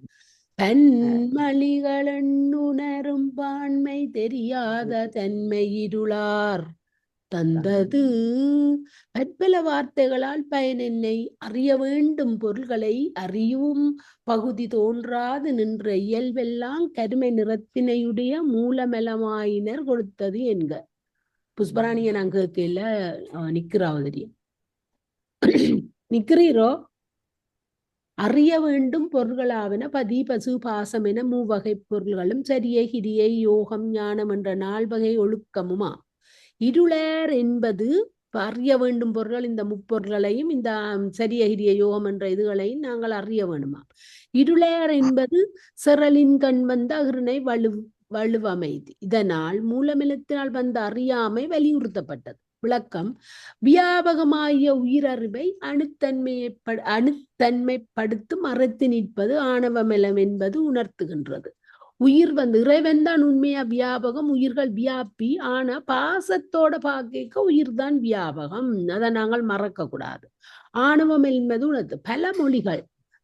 பன்மலிகளெண்ணுணரும் பான்மை தெரியாத தன்மை இருளார் தந்தது. பற்பல வார்த்தைகளால் பயனென்னை அறிய வேண்டும் பொருள்களை அறியும் பகுதி தோன்றாது நின்ற இயல்பெல்லாம் கருமை நிறத்தினையுடைய மூலமலமாயினர் கொடுத்தது என்க. புஷ்பராணிய நாங்க கேட்கல, நிக்கிறாவதரி நிக்கிறீரோ? அறிய வேண்டும் பொருள்களாவன பதி பசு பாசம் என மூவகை பொருள்களும் சரியை கிரியை யோகம் ஞானம் என்ற 4 வகை ஒழுக்கமுமா. இருளர் என்பது அறிய வேண்டும் பொருள்கள், இந்த முப்பொருள்களையும் இந்த சரிய கிரிய யோகம் என்ற இதுகளையும் நாங்கள் அறிய வேண்டுமா. இருளர் என்பது சிறலின் கண் வந்த அகிருணை வலுவமைதி. இதனால் மூலமிலத்தினால் வந்த அறியாமை வலியுறுத்தப்பட்டது. விளக்கம்: வியாபகமாகிய உயிரறிவை அணுத்தன்மைப்படுத்தும் அறுத்து நிற்பது ஆணவமலம் என்பது உணர்த்துகின்றது. உயிர் இறைவன் தான் உண்மையா வியாபகம், உயிர்கள் வியாபி. ஆனா பாசத்தோட பார்க்க உயிர் தான் வியாபகம், அதை நாங்கள் மறக்க கூடாது. ஆணவம் என்பது உணர்த்து.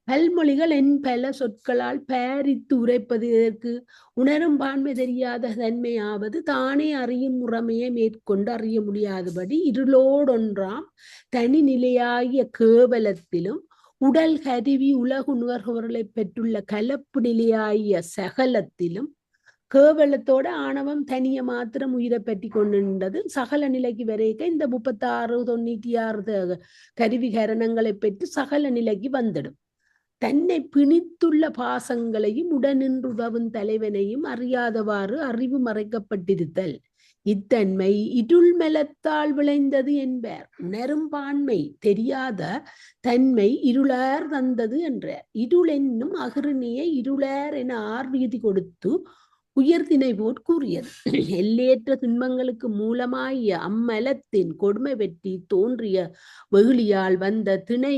பல்மொழிகள் என் பல சொற்களால் பாரித்து உரைப்பதற்கு உணரும் பான்மை தெரியாத தன்மையாவது தானே அறியும் முறைமையை மேற்கொண்டு அறிய முடியாதபடி இருளோடொன்றாம் தனி நிலையாகிய கேவலத்திலும் உடல் கருவி உலகு நுகர்வுகளை பெற்றுள்ள கலப்பு நிலையாகிய சகலத்திலும் கேவலத்தோட ஆணவம் தனிய மாத்திரம் உயிரை பற்றி கொண்டிருந்தது. சகல நிலைக்கு வரைக்க இந்த 36 96 கருவி கரணங்களை பெற்று சகல நிலைக்கு வந்துடும். தன்னை பிணித்துள்ள பாசங்களையும் உடனின்று உதவும் தலைவனையும் அறியாதவாறு அறிவு மறைக்கப்பட்டிருத்தல். இத்தன்மை இருள் மலத்தால் விளைந்தது என்பார். உணரும் பான்மை தெரியாத தன்மை இருளார் தந்தது என்றார். இருள் என்னும் அகிருணியை இருளார் என ஆர்வீதி கொடுத்து உயர்தினை போட் கூறியது. எல்லையற்ற துன்பங்களுக்கு மூலமாகிய அம்மலத்தின் கொடுமை வெற்றி தோன்றிய வெகுளியால் வந்த திணை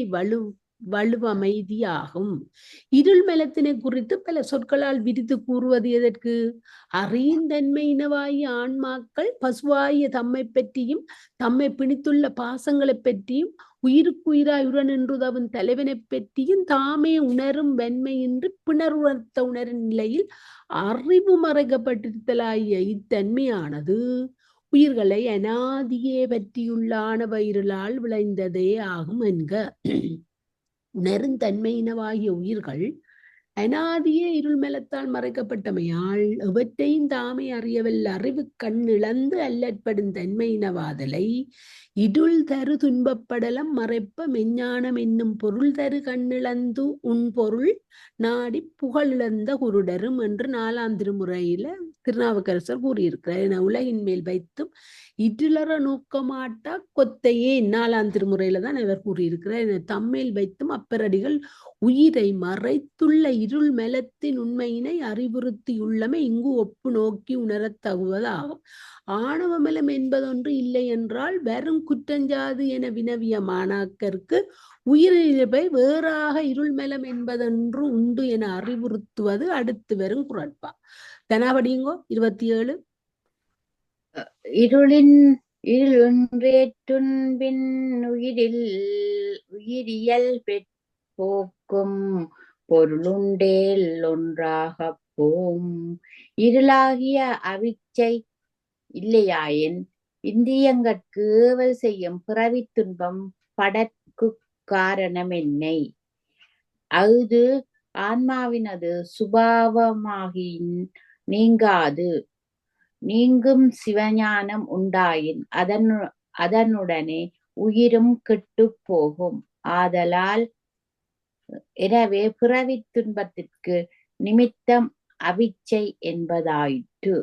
வலுவமைதியாகும். இருள் மலத்தினை குறித்து பல சொற்களால் விரித்து கூறுவது எதற்கு? அறிந்தன்மை இனவாகிய ஆன்மாக்கள் பசுவாகிய தம்மை பற்றியும் தம்மை பிணித்துள்ள பாசங்களை பற்றியும் உயிருக்குயிராய் உடனின்றுதவும் தலைவனை பற்றியும் தாமே உணரும் வெண்மையின்றி பிணர்வுணர்த்த உணரும் நிலையில் அறிவு மறைக்கப்பட்டிருத்தலாகிய இத்தன்மையானது உயிர்களை அனாதியே பற்றியுள்ள ஆணவ இருளால் விளைந்ததே ஆகும் என்க. உணருந்தன்மையினவாகிய உயிர்கள் அனாதியே இருள் மெலத்தால் மறைக்கப்பட்டமையால் எவற்றையும் தாமே அறியவல்ல அறிவு கண் இழந்து அல்லற்படும் தன்மையினவாதலை இருள் தரு துன்பப்படலம் மறைப்ப மெஞ்ஞானம் என்னும் பொருள் தரு கண்ணிழந்து உன் பொருள் நாடி புகழிழந்த குருடரும் என்று 4ஆம் திருமுறையில திருநாவுக்கரசர் கூறியிருக்கிறார். என உலகின் மேல் வைத்தும் இருளற நோக்கமாட்டா கொத்தையே 4ஆம் திருமுறையில தான் அவர் கூறியிருக்கிறார். என தம்மேல் வைத்தும் அப்பரடிகள் உயிரை மறைத்துள்ள இருள் மெலத்தின் உண்மையினை அறிவுறுத்தியுள்ளமை இங்கு ஒப்பு நோக்கி உணரத் தகுவதாகும். ஆணவ மெலம் என்பதொன்று இல்லை என்றால் வெறும் குற்றஞ்சாது என வினவிய மாணாக்கருக்கு உயிரிழப்பை வேறாக இருள் மெலம் என்பதொன்று உண்டு என அறிவுறுத்துவது அடுத்து வரும் குறட்பா. தனாபடிங்கோ 27. இருள் ஒன்றேற்றுன்பின் உயிரியல் போக்கும் பொருளுண்டேல் ஒன்றாகப் போம். இருளாகிய அவிச்சை இல்லையாயின் இந்திரியங்கட்கு ஏவல் செய்யும் பிறவி துன்பம் படற்கு காரணம் என்னை. அஃது ஆன்மாவினது சுபாவமாகின் நீங்காது. நீங்கும் சிவஞானம் உண்டாயின் அதனுடனே உயிரும் கெட்டுப் போகும். ஆதலால் எனவே பிறவி துன்பத்திற்கு நிமித்தம் அவிச்சை என்பதாயிற்று.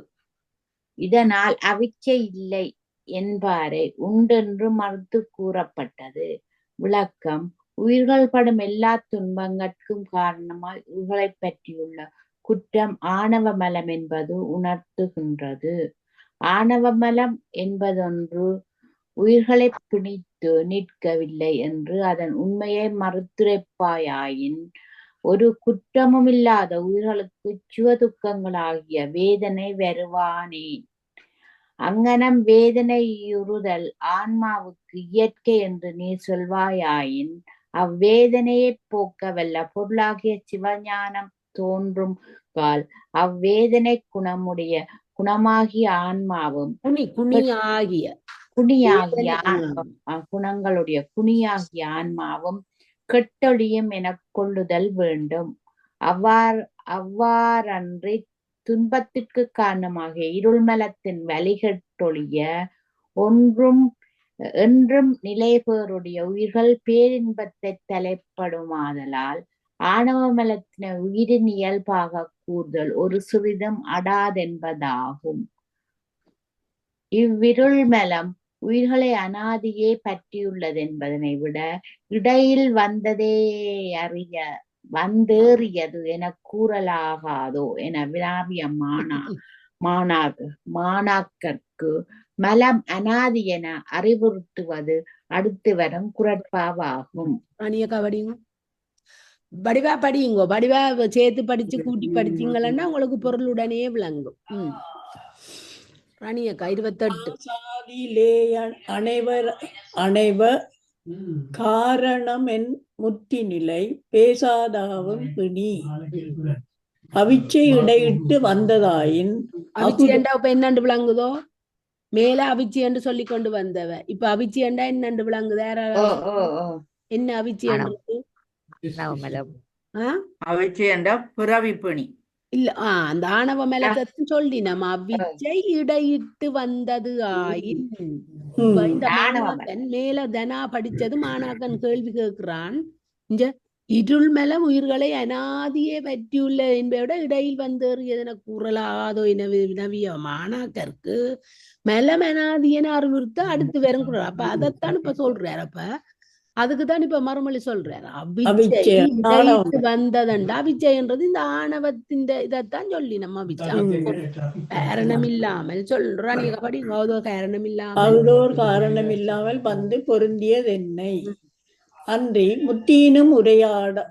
இதனால் அவிச்சை இல்லை என்பாரை உண்டென்று மறுத்து கூறப்பட்டது. விளக்கம்: உயிர்கள் படும் எல்லா துன்பங்கட்கும் காரணமாய் உயிர்களை பற்றியுள்ள குற்றம் ஆணவ மலம் என்பது உணர்த்துகின்றது. ஆணவ மலம் என்பதொன்று உயிர்களை பிணித்து நிற்கவில்லை என்று அதன் உண்மையை மறுத்துரைப்பாயாயின் ஒரு குற்றமும் இல்லாத உயிர்களுக்கு சுவதுக்கங்களாகிய வேதனை வருவானேன். அங்கனம் வேதனையுறுதல் ஆன்மாவுக்கு இயற்கை என்று நீ சொல்வாயாயின் அவ்வேதனையை போக்க வல்ல பொருளாகிய சிவஞானம் தோன்றும் கால் அவ்வேதனை குணமுடைய குணமாகிய ஆன்மாவும் குணங்களுடைய குணியாகிய ஆன்மாவும் கெட்டொழியும் என கொள்ளுதல் வேண்டும். அவ்வாறன்றி துன்பத்திற்கு காரணமாகிய இருள்மலத்தின் வழிகட்டொழிய என்றும் நிலைபேறுடைய உயிர்கள் பேரின்பத்தை தலைப்படுமாதலால் ஆணவ மலத்தினை உயிரின் இயல்பாக கூறுதல் ஒரு சிறிதும் அடாதென்பதாகும். இவ்விருள் மலம் உயிர்களை அனாதியே பற்றியுள்ளது என்பதனை விட இடையில் வந்தேறியது என கூறலாகாதோ என வினாவிய மாணாக்கர்க்கு மலம் அனாதி என அறிவுறுத்துவது அடுத்து வரும் குறட்பாவாகும். வடிவா படியுங்கோ. வடிவா சேர்த்து படிச்சு கூட்டி படிச்சீங்கன்னா உங்களுக்கு பொருளுடனே விளங்கும். ராணியக்கா 28. அனைவர் காரணம் என் முற்றிநிலை பேசாதாவும் பிணி அவிச்சை இடையிட்டு வந்ததாயின். அவிச்சி என்றா இப்ப என்னண்டு விளங்குதோ? மேல அவிச்சி என்று சொல்லி கொண்டு வந்தவ இப்ப அவிச்சி என்றா என்னண்டு விளங்குது? என்ன அவிச்சி என்றது? அவிச்சி என்றா பிறவி பிணி இல்ல. அந்த ஆணவ மலத்தை சொல்லி நம்ம அவிச்சை இடையிட்டு வந்தது ஆயின். இந்த மாணாக்கன் மேல தனா படிச்சது மாணாக்கன் கேள்வி கேட்கிறான். இங்க இருள் மலம் உயிர்களை அனாதியே பற்றியுள்ள என்பதை இடையில் வந்தேறியதென கூறலாதோ என வினவிய மாணாக்கருக்கு மலம் அனாதியன அறிவுறுத்த அடுத்து வரும் கூற. அப்ப அதைத்தான் இப்ப சொல்றாரு. அப்ப அதுக்குதான் இப்ப மறுமொழி சொல்றாரு. அவிச்சை வந்ததண்டா. அவிச்சைன்றது இந்த ஆணவத்தின் இதைத்தான் சொல்லி நம்ம காரணம் இல்லாமல் சொல்றோம். நீங்க படி காரணம் இல்லாமல் வந்து பொருந்தியது என்னை அன்றி முத்தீனும் உரையாடாது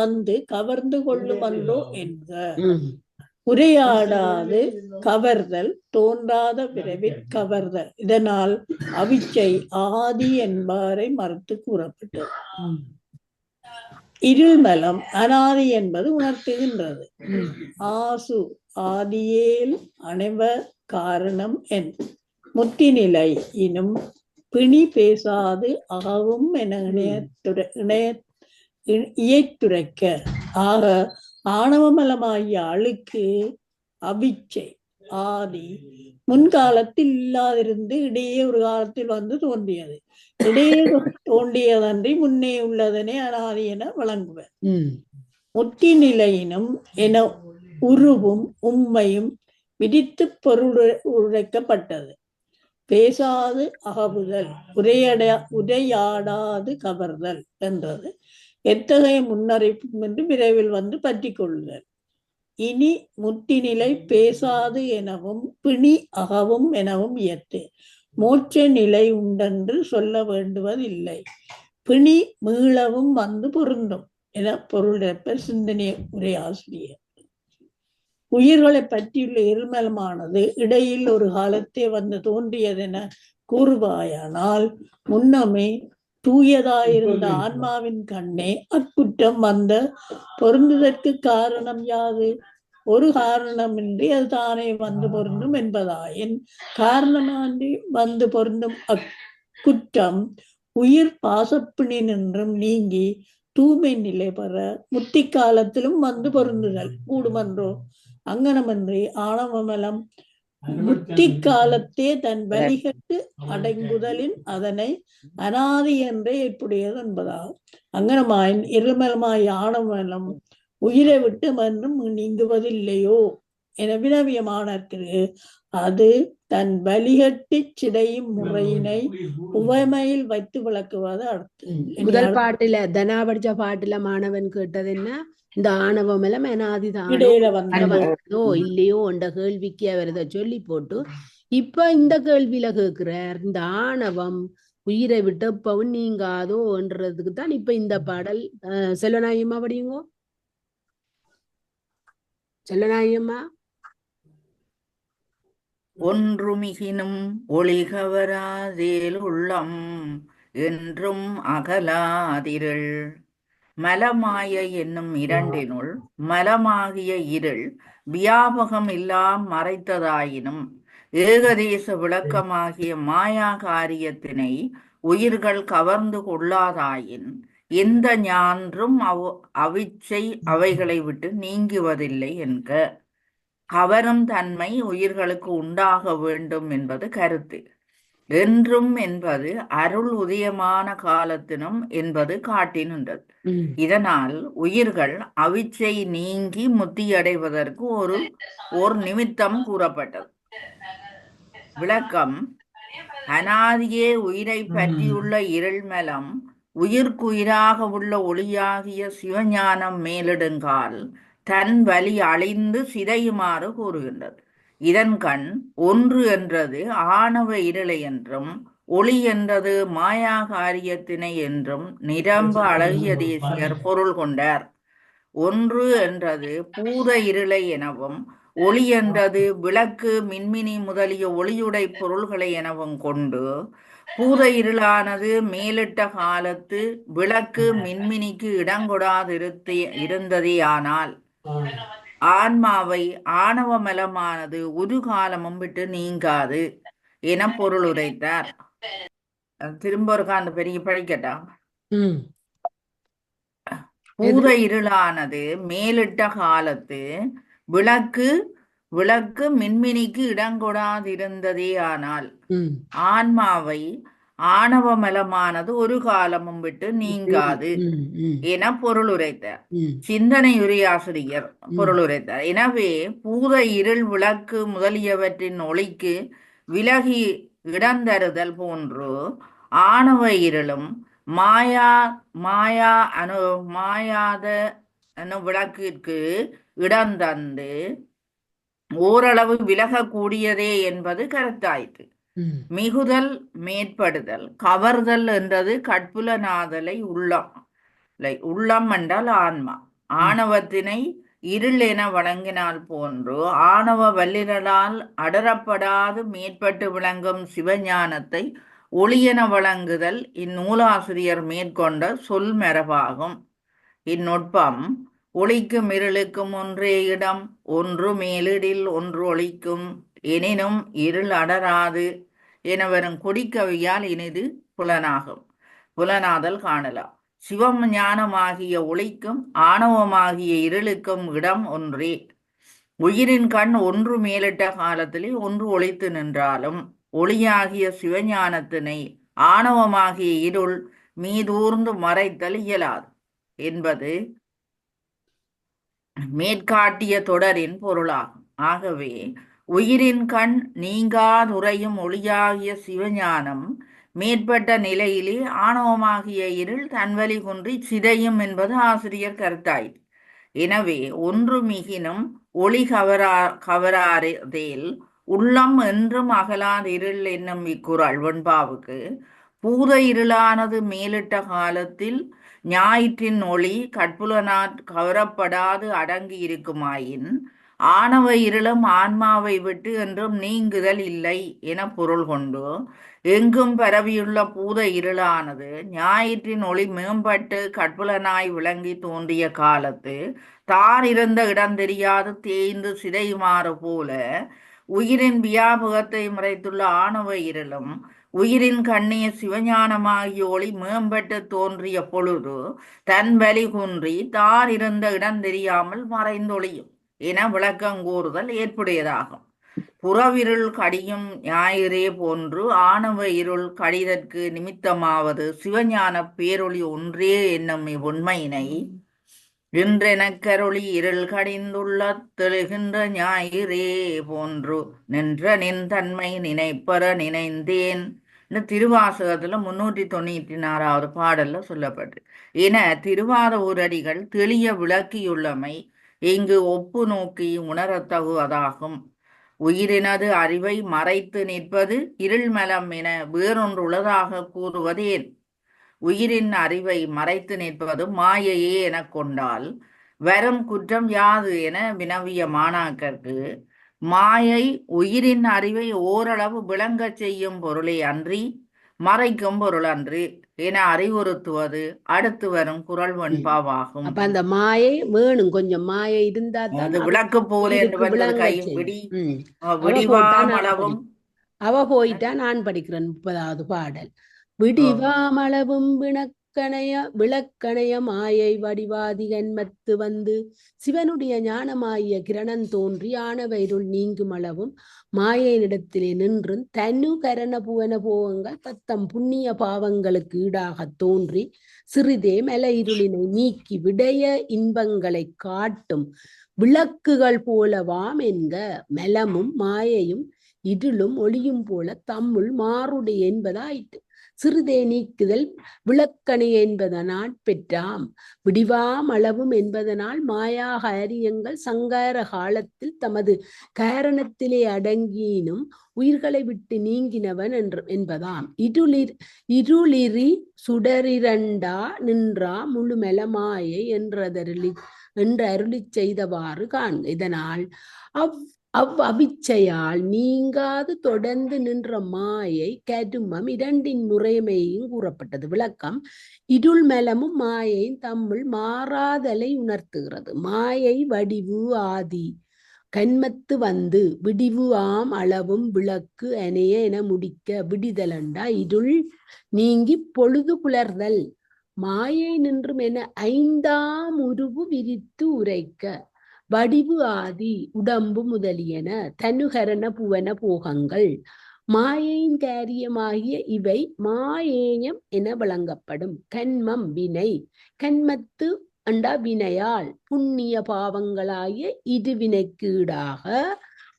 வந்து கவர்ந்து கொள்ளும் அன்றோ என்க. உரையாடாது கவர்தல் தோன்றாத பிறவிற் கவர்தல். இதனால் அவிச்சை ஆதி என்பாரை மறுத்து கூறப்பட்டது. இருள்மலம் அனாதி என்பது உணர்த்துகின்றது. ஆசு ஆதியேல் அனைவர் காரணம் என் முத்திநிலை இனும் பிணி பேசாது ஆகும் என இயைத்துரைக்க. ஆக ஆணவமலமாகிய அழுக்கு அவிச்சை ஆதி முன்காலத்தில் இல்லாதிருந்து இடையே ஒரு காலத்தில் வந்து தோன்றியது. இடையே தோன்றியதன்றி முன்னே உள்ளதனே அனாதி என வழங்குவர். முத்தி நிலையினும் என உருவும் உண்மையும் விதித்து பொருள் உரைக்கப்பட்டது. பேசாது அகவுதல் உரையாடாது கவர்தல் என்றது எத்தகைய முன்னறிப்பும் என்று விரைவில் வந்து பற்றி கொள்ளுதல். இனி முத்திநிலை பேசாது எனவும் பிணி அகவும் எனவும் இயற்று மோட்ச நிலை உண்டென்று சொல்ல வேண்டுவதில்லை. பிணி மீளவும் வந்து பொருந்தும் என பொருளப்பர் சிந்தனை உரையாசிரியர். உயிர்களை பற்றியுள்ள இருமலமானது இடையில் ஒரு காலத்தே வந்து தோன்றியதென கூறுவாயானால் முன்னமே தூயதாயிருந்த ஆன்மாவின் கண்ணே அக்குற்றம் வந்த பொருந்துதற்கு காரணம் யாது? ஒரு காரணமின்றி அது தானே வந்து பொருந்தும் என்பதாயின் காரணமான்றி வந்து பொருந்தும் அக்குற்றம் உயிர் பாசப்பிணி நின்றும் நீங்கி தூய்மை நிலை பெற முத்தி காலத்திலும் வந்து பொருந்துதல் கூடுமன்றோ? அங்கனமன்றி ஆணவமலம் முத்தி காலத்தே தன் வழிகட்டு அடங்குதலின் அதனை அனாதி என்றே ஏற்புடையது என்பதாகும். அங்கனமாயின் இருமலமாய் ஆணவமலம் உயிரை விட்டு மன்றும் நீங்குவதில்லையோ என வினவியமானற்கு அது தன் வழிகட்டி சிடையும் முறையினை உவமையில் வைத்து விளக்குவது அடுத்து. முதல் பாட்டுல தனா படிச்ச பாட்டுல மாணவன் கேட்டது என்ன? இந்த ஆணவமலம் அனாதிதானோ இடையில வந்து வந்ததோ இல்லையோ என்ற கேள்விக்கு அவர் இதை சொல்லி போட்டு இப்ப இந்த கேள்வியில கேட்கிறார், இந்த ஆணவம் உயிரை விட்டு எப்பவும் நீங்காதோ என்றதுக்கு தான் இப்ப இந்த பாடல். செல்வநாயகம்மா படியுங்கோ. செல்வநாயகம்மா. ஒன்றுமிகினும் ஒளிகவராதேல் உள்ளம் என்றும் அகலாதிருள் மலமாய என்னும் இரண்டினுள் மலமாகிய இருள் வியாபகம் எல்லாம் மறைத்ததாயினும் ஏகதேச விளக்கமாகிய மாயா காரியத்தினை உயிர்கள் கவர்ந்து கொள்ளாதாயின் எந்த ஞான்றும் அவிச்சை அவைகளை விட்டு நீங்குவதில்லை என்க. கவரும் தன்மை உயிர்களுக்கு உண்டாக வேண்டும் என்பது கருத்து. என்றும் என்பது அருள் உதயமான காலத்தினும் என்பது காட்டினுண்டது. இதனால் உயிர்கள் அவிச்சை நீங்கி முத்தியடைவதற்கு ஒரு நிமித்தம் கூறப்பட்டது. விளக்கம்: அனாதியே உயிரை பற்றியுள்ள இருள்மலம் உயிர்க்குயிராக உள்ள ஒளியாகிய சிவஞானம் மேலிடுங்கால் தன் வலி அழிந்து சிதையுமாறு கூறுகின்றது. இதன் கண் ஒன்று என்றது ஆணவ இருளை என்றும் ஒளி என்றது மாயா காரியத்தினை என்றும் நிரம்ப அழகிய தேசியர் பொருள் கொண்டார். ஒன்று என்றது பூத இருளை எனவும் ஒளி என்றது விளக்கு மின்மினி முதலிய ஒளியுடை பொருள்களை எனவும் கொண்டு பூத இருளானது மேலிட்ட காலத்து விளக்கு மின்மினிக்கு இடங்கொடாதிருந்ததேயானால் ஆன்மாவை ஆணவ மலமானது ஒரு காலமும் விட்டு நீங்காது என பொருள் உரைத்தார். திரும்ப ஒரு அந்த பெரிய படிக்கட்டா. பூத இருளானது மேலிட்ட காலத்து விளக்கு மின்மினிக்கு இடங்கொடாதிருந்ததே ஆனால் ஆன்மாவை ஆணவ மலமானது ஒரு காலமும் விட்டு நீங்காது என பொருள் உரைத்தார். சிந்தனை உரையாசிரியர் பொருள் உரைத்தார். எனவே பூத இருள் விளக்கு முதலியவற்றின் ஒளிக்கு விலகி இடந்தருதல் போன்று ஆணவ இருளும் மாயாத விளக்கிற்கு இடந்தந்து ஓரளவு விலகக்கூடியதே என்பது கருத்தாயிற்று. மிகுதல் மேற்படுதல் கவர்தல் என்றது கட்புலனாதலை உள்ளம் என்றால் ஆன்மா ஆணவத்தினை இருள் என வழங்கினால் போன்று ஆணவ வல்லிரலால் அடரப்படாது மேற்பட்டு விளங்கும் சிவஞானத்தை ஒளியென வழங்குதல் இந்நூலாசிரியர் மேற்கொண்ட சொல் மரபாகும். இந்நுட்பம் ஒளிக்கும் இருளுக்கும் ஒன்றே இடம், ஒன்று மேலிடில் ஒன்று ஒளிக்கும் எனினும் இருள் அடராது என வரும் கொடிக்கவியால் இனிது புலனாதல் காணலாம். சிவம் ஞானமாகிய ஒளிக்கும் ஆணவமாகிய இருளுக்கும் இடம் ஒன்றே. உயிரின் கண் ஒன்று மேலிட்ட காலத்திலே ஒன்று ஒளித்து நின்றாலும் ஒளியாகிய சிவஞானத்தினை ஆணவமாகிய இருள் மீதூர்ந்து மறைத்தல் இயலாது என்பது மேற்காட்டிய தொடரின் பொருளாகும். ஆகவே உயிரின் கண் நீங்காதுறையும் ஒளியாகிய சிவஞானம் மேற்பட்ட நிலையிலே ஆணவமாகிய இருள் தன்வழி குன்றி சிதையும் என்பது ஆசிரியர் கருத்தாயிற்று. எனவே ஒன்று மிகினும் ஒளி கவராதேல் உள்ளம் என்றும் அகலாதிருள் என்னும் இக்குறள் வெண்பாவுக்கு பூத இருளானது மேலிட்ட காலத்தில் ஞாயிற்றின் ஒளி கற்புலனாற் கவரப்படாது அடங்கி இருக்குமாயின் ஆணவ இருளும் ஆன்மாவை விட்டு என்றும் நீங்குதல் இல்லை என பொருள் கொண்டு எங்கும் பரவியுள்ள பூத இருளானது ஞாயிற்றின் ஒளி மேம்பட்டு கற்புலனாய் விளங்கி தோன்றிய காலத்து தான் இருந்த இடம் தெரியாது தேய்ந்து சிதையுமாறு போல உயிரின் வியாபகத்தை மறைத்துள்ள ஆணவ இருளும் உயிரின் கண்ணிய சிவஞானமாகிய ஒளி மேம்பட்டு தோன்றிய பொழுது தன் வலி குன்றி தான் இருந்த இடம் தெரியாமல் மறைந்தொழியும் என விளக்கங்கூறுதல் ஏற்புடையதாகும். புறவிருள் கடியும் ஞாயிறே போன்று ஆணவ இருள் கடிதற்கு நிமித்தமாவது சிவஞான பேரொளி ஒன்றே என்னும் இவ்வுண்மையினை இன்றெனக்கருளி இருள் கடிந்துள்ள தெளிகின்ற ஞாயிறே போன்று நின்ற நின் தன்மை நினைப்பற நினைந்தேன் திருவாசகத்துல 394வது பாடல்ல சொல்லப்பட்டு என திருவாத ஊரடிகள் தெளிய விளக்கியுள்ளமை இங்கு ஒப்பு நோக்கி உணரத்தகுவதாகும். உயிரினது அறிவை மறைத்து நிற்பது இருள்மலம் என வேறொன்றுள்ளதாக கூறுவதேன்? உயிரின் அறிவை மறைத்து நிற்பது மாயையே எனக் கொண்டால் வரும் குற்றம் யாது என வினவிய மாணாக்கருக்கு மாயை உயிரின் அறிவை ஓரளவு விளங்கச் செய்யும் பொருளை அன்றி மறைக்கும் பொருள் அன்று என அறிவுறுத்துவது அடுத்து வரும் குறள் வெண்பாவாகும். அப்ப அந்த மாயை வேணும், கொஞ்சம் மாயை இருந்தா அது விளக்கு போல கை விடி விடிவாமளவும் அவ போயிட்டா நான் படிக்கிறேன் 30வது பாடல். விடிவாமளவும் விளக்கணைய மாயை வடிவாதி கண்மத்து வந்து சிவனுடைய ஞானமாகிய கிரணன் தோன்றி ஆனவயிருள் நீங்கும் அளவும் மாயையினிடத்திலே நின்றும் தன்னு கரண புவன போகங்கள் தத்தம் புண்ணிய பாவங்களுக்கு ஈடாக தோன்றி சிறிதே மல இருளினை நீக்கி விடைய இன்பங்களை காட்டும் விளக்குகள் போலவாம் என்க. மலமும் மாயையும் இருளும் ஒளியும் போல தம்முள் மாறுடைய என்பதாயிற்று. சிறிதே நீக்குதல் விளக்கணி என்பதனால் பெற்றாம். விடிவாம் அளவும் என்பதனால் மாயா காரியங்கள் சங்கார காலத்தில் தமது காரணத்திலே அடங்கினும் உயிர்களை விட்டு நீங்கினவன் என்பதாம். இருளிரி சுடரிரண்டா நின்றா முழுமெலமாயை என்று அருளி செய்தவாறு காண்க. இதனால் அவ்விச்சையால் நீங்காது தொடர்ந்து நின்ற மாயை கருமம் இரண்டின் முறைமையும் கூறப்பட்டது. விளக்கம்: இருள் மலமும் மாயையும் தம்முள் மாறாதலை உணர்த்துகிறது. மாயை வடிவு ஆதி கண்மத்து வந்து விடிவு ஆம் அளவும் விளக்கு அணைய என முடிக்க விடிதலண்டா இருள் நீங்கி பொழுது புலர்தல் மாயை நின்றும் என 5ஆம் உருவு விரித்து உரைக்க வடிவு ஆதி உடம்பு முதலியன தனுகரண புவன போகங்கள் மாயையின் காரியமாகிய இவை மாயேயம் என வழங்கப்படும். கண்மம் வினை, கண்மத்து அண்டா வினையால் புண்ணிய பாவங்களாகிய இருவினைக்கு ஈடாக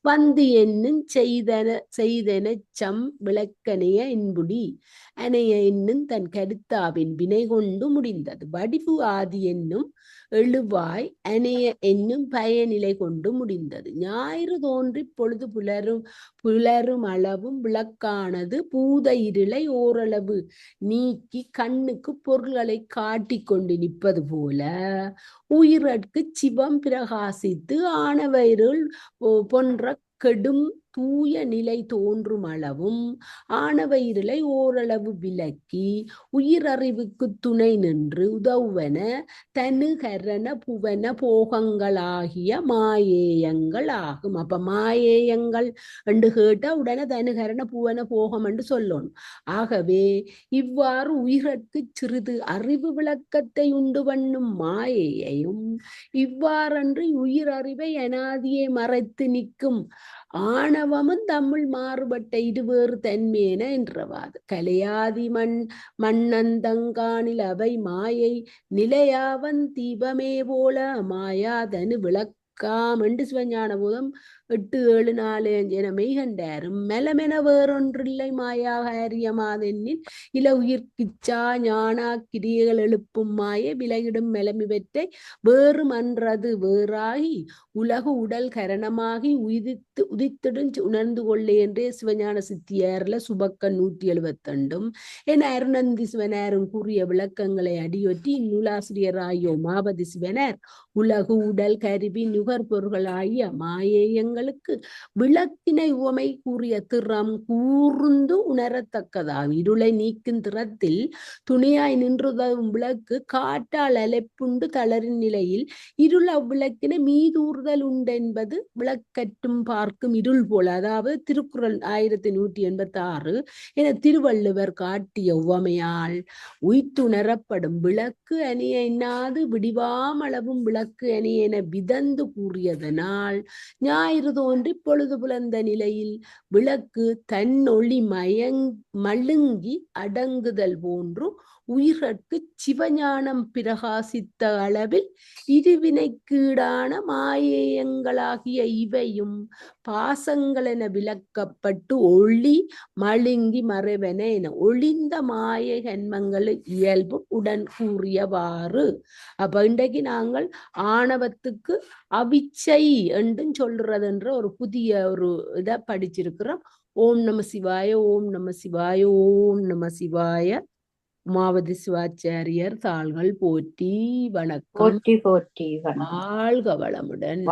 வந்து என்னும் செய்தன சம் விளக்கணைய என்புடி அணைய என்னும் தன் கருத்தாவின் வினை கொண்டு முடிந்தது. வடிவு ஆதி என்னும் எழுவாய் அணைய என்னும் பயனிலை கொண்டு முடிந்தது. ஞாயிறு தோன்றி பொழுது புலரும் அளவும் விளக்கானது பூத இருளை ஓரளவு நீக்கி கண்ணுக்கு பொருள்களை காட்டி கொண்டு நிற்பது போல உயிரற்கு சிவம் பிரகாசித்து ஆனவயிருள் போன்ற கெடும் தூய நிலை தோன்றும் அளவும் ஆணவ இருளை ஓரளவு விலக்கி உயிரறிவுக்கு துணை நின்று உதவுவன தனு கரண புவன போகங்களாகிய மாயேயங்கள் ஆகும். அப்ப மாயேயங்கள் என்று கேட்டா உடனே தனுகரண புவன போகம் என்று சொல்லணும். ஆகவே இவ்வாறு உயிர்க்கு சிறிது அறிவு விளக்கத்தை உண்டு பண்ணும் மாயையையும் இவ்வாறன்று உயிர் அறிவை அனாதியை மறைத்து நிற்கும் ஆணவமும் தமிழ் மாறுபட்ட இருவேறு தன்மேன என்றவாது. கலையாதி மண்ணந்தங்கானில் அவை மாயை நிலையாவன் தீபமே போல மாயாதனு விளக்காமென்று சிவஞான போதம் 8-7-4-5 என மெய்கண்டாரும் மெலமென வேறொன்றில்லை மாயாக அறியமாதென்னில் இல உயிர்க்கிச்சா ஞானா கிரியைகள் எழுப்பும் மாயை விலகிடும் மெலமிவற்றை வேறு மன்றது வேறாகி உலகு உடல் கரணமாகி உதித்திடும் உணர்ந்து கொள்ளே என்றே சிவஞான சித்தியார்ல சுபக்க 172 என அருணந்தி சிவனாரும் கூறிய விளக்கங்களை அடியொற்றி இந்நூலாசிரியராகிய உமாபதி சிவனார் உலகு உடல் கருவி நுகர்பொருள்கள் ஆகிய மாயேயங்களுக்கு விளக்கினை உவமை கூறிய திறம் கூர்ந்து உணரத்தக்கதாகும். இருளை நீக்கும் திறத்தில் துணியாய் நின்றுதவும் விளக்கு காற்றால் அலைப்புண்டு தளரின் நிலையில் இருள் அவ்விளக்கினை மீதூறுதல் உண்டென்பது விளக்கற்றும் பார்க்கும் இருள் போல. அதாவது திருக்குறள் 1186 என திருவள்ளுவர் காட்டிய உவமையால் உய்த்துணரப்படும் விளக்கு அணிய எண்ணாது விடிவாமளவும் விளக்கு அணிய என விதந்து கூறியதனால் ஞாயிறு தோன்றி பொழுது புலந்த நிலையில் விளக்கு தன்னொளி மழுங்கி அடங்குதல் போன்று உயிர்கட்கு சிவஞானம் பிரகாசித்த அளவில் இருவினைக்கீடான மாயேயங்களாகிய இவையும் பாசங்கள் என விளக்கப்பட்டு ஒளி மழுங்கி மறைவன என ஒளிந்த மாய கன்மங்களின் இயல்பு உடன் கூறியவாறு. அப்ப இன்றைக்கு நாங்கள் ஆணவத்துக்கு அவிச்சை என்றும் சொல்றது என்ற ஒரு புதிய ஒரு இதை படிச்சிருக்கிறோம். ஓம் நம சிவாய, ஓம் நம சிவாய, ஓம் நம சிவாய. உமாவதி சிவாச்சாரியர் தாள்கள் போற்றி. வணக்கம். போற்றி போற்றி வணக்கம். வாழ்க வளமுடன்.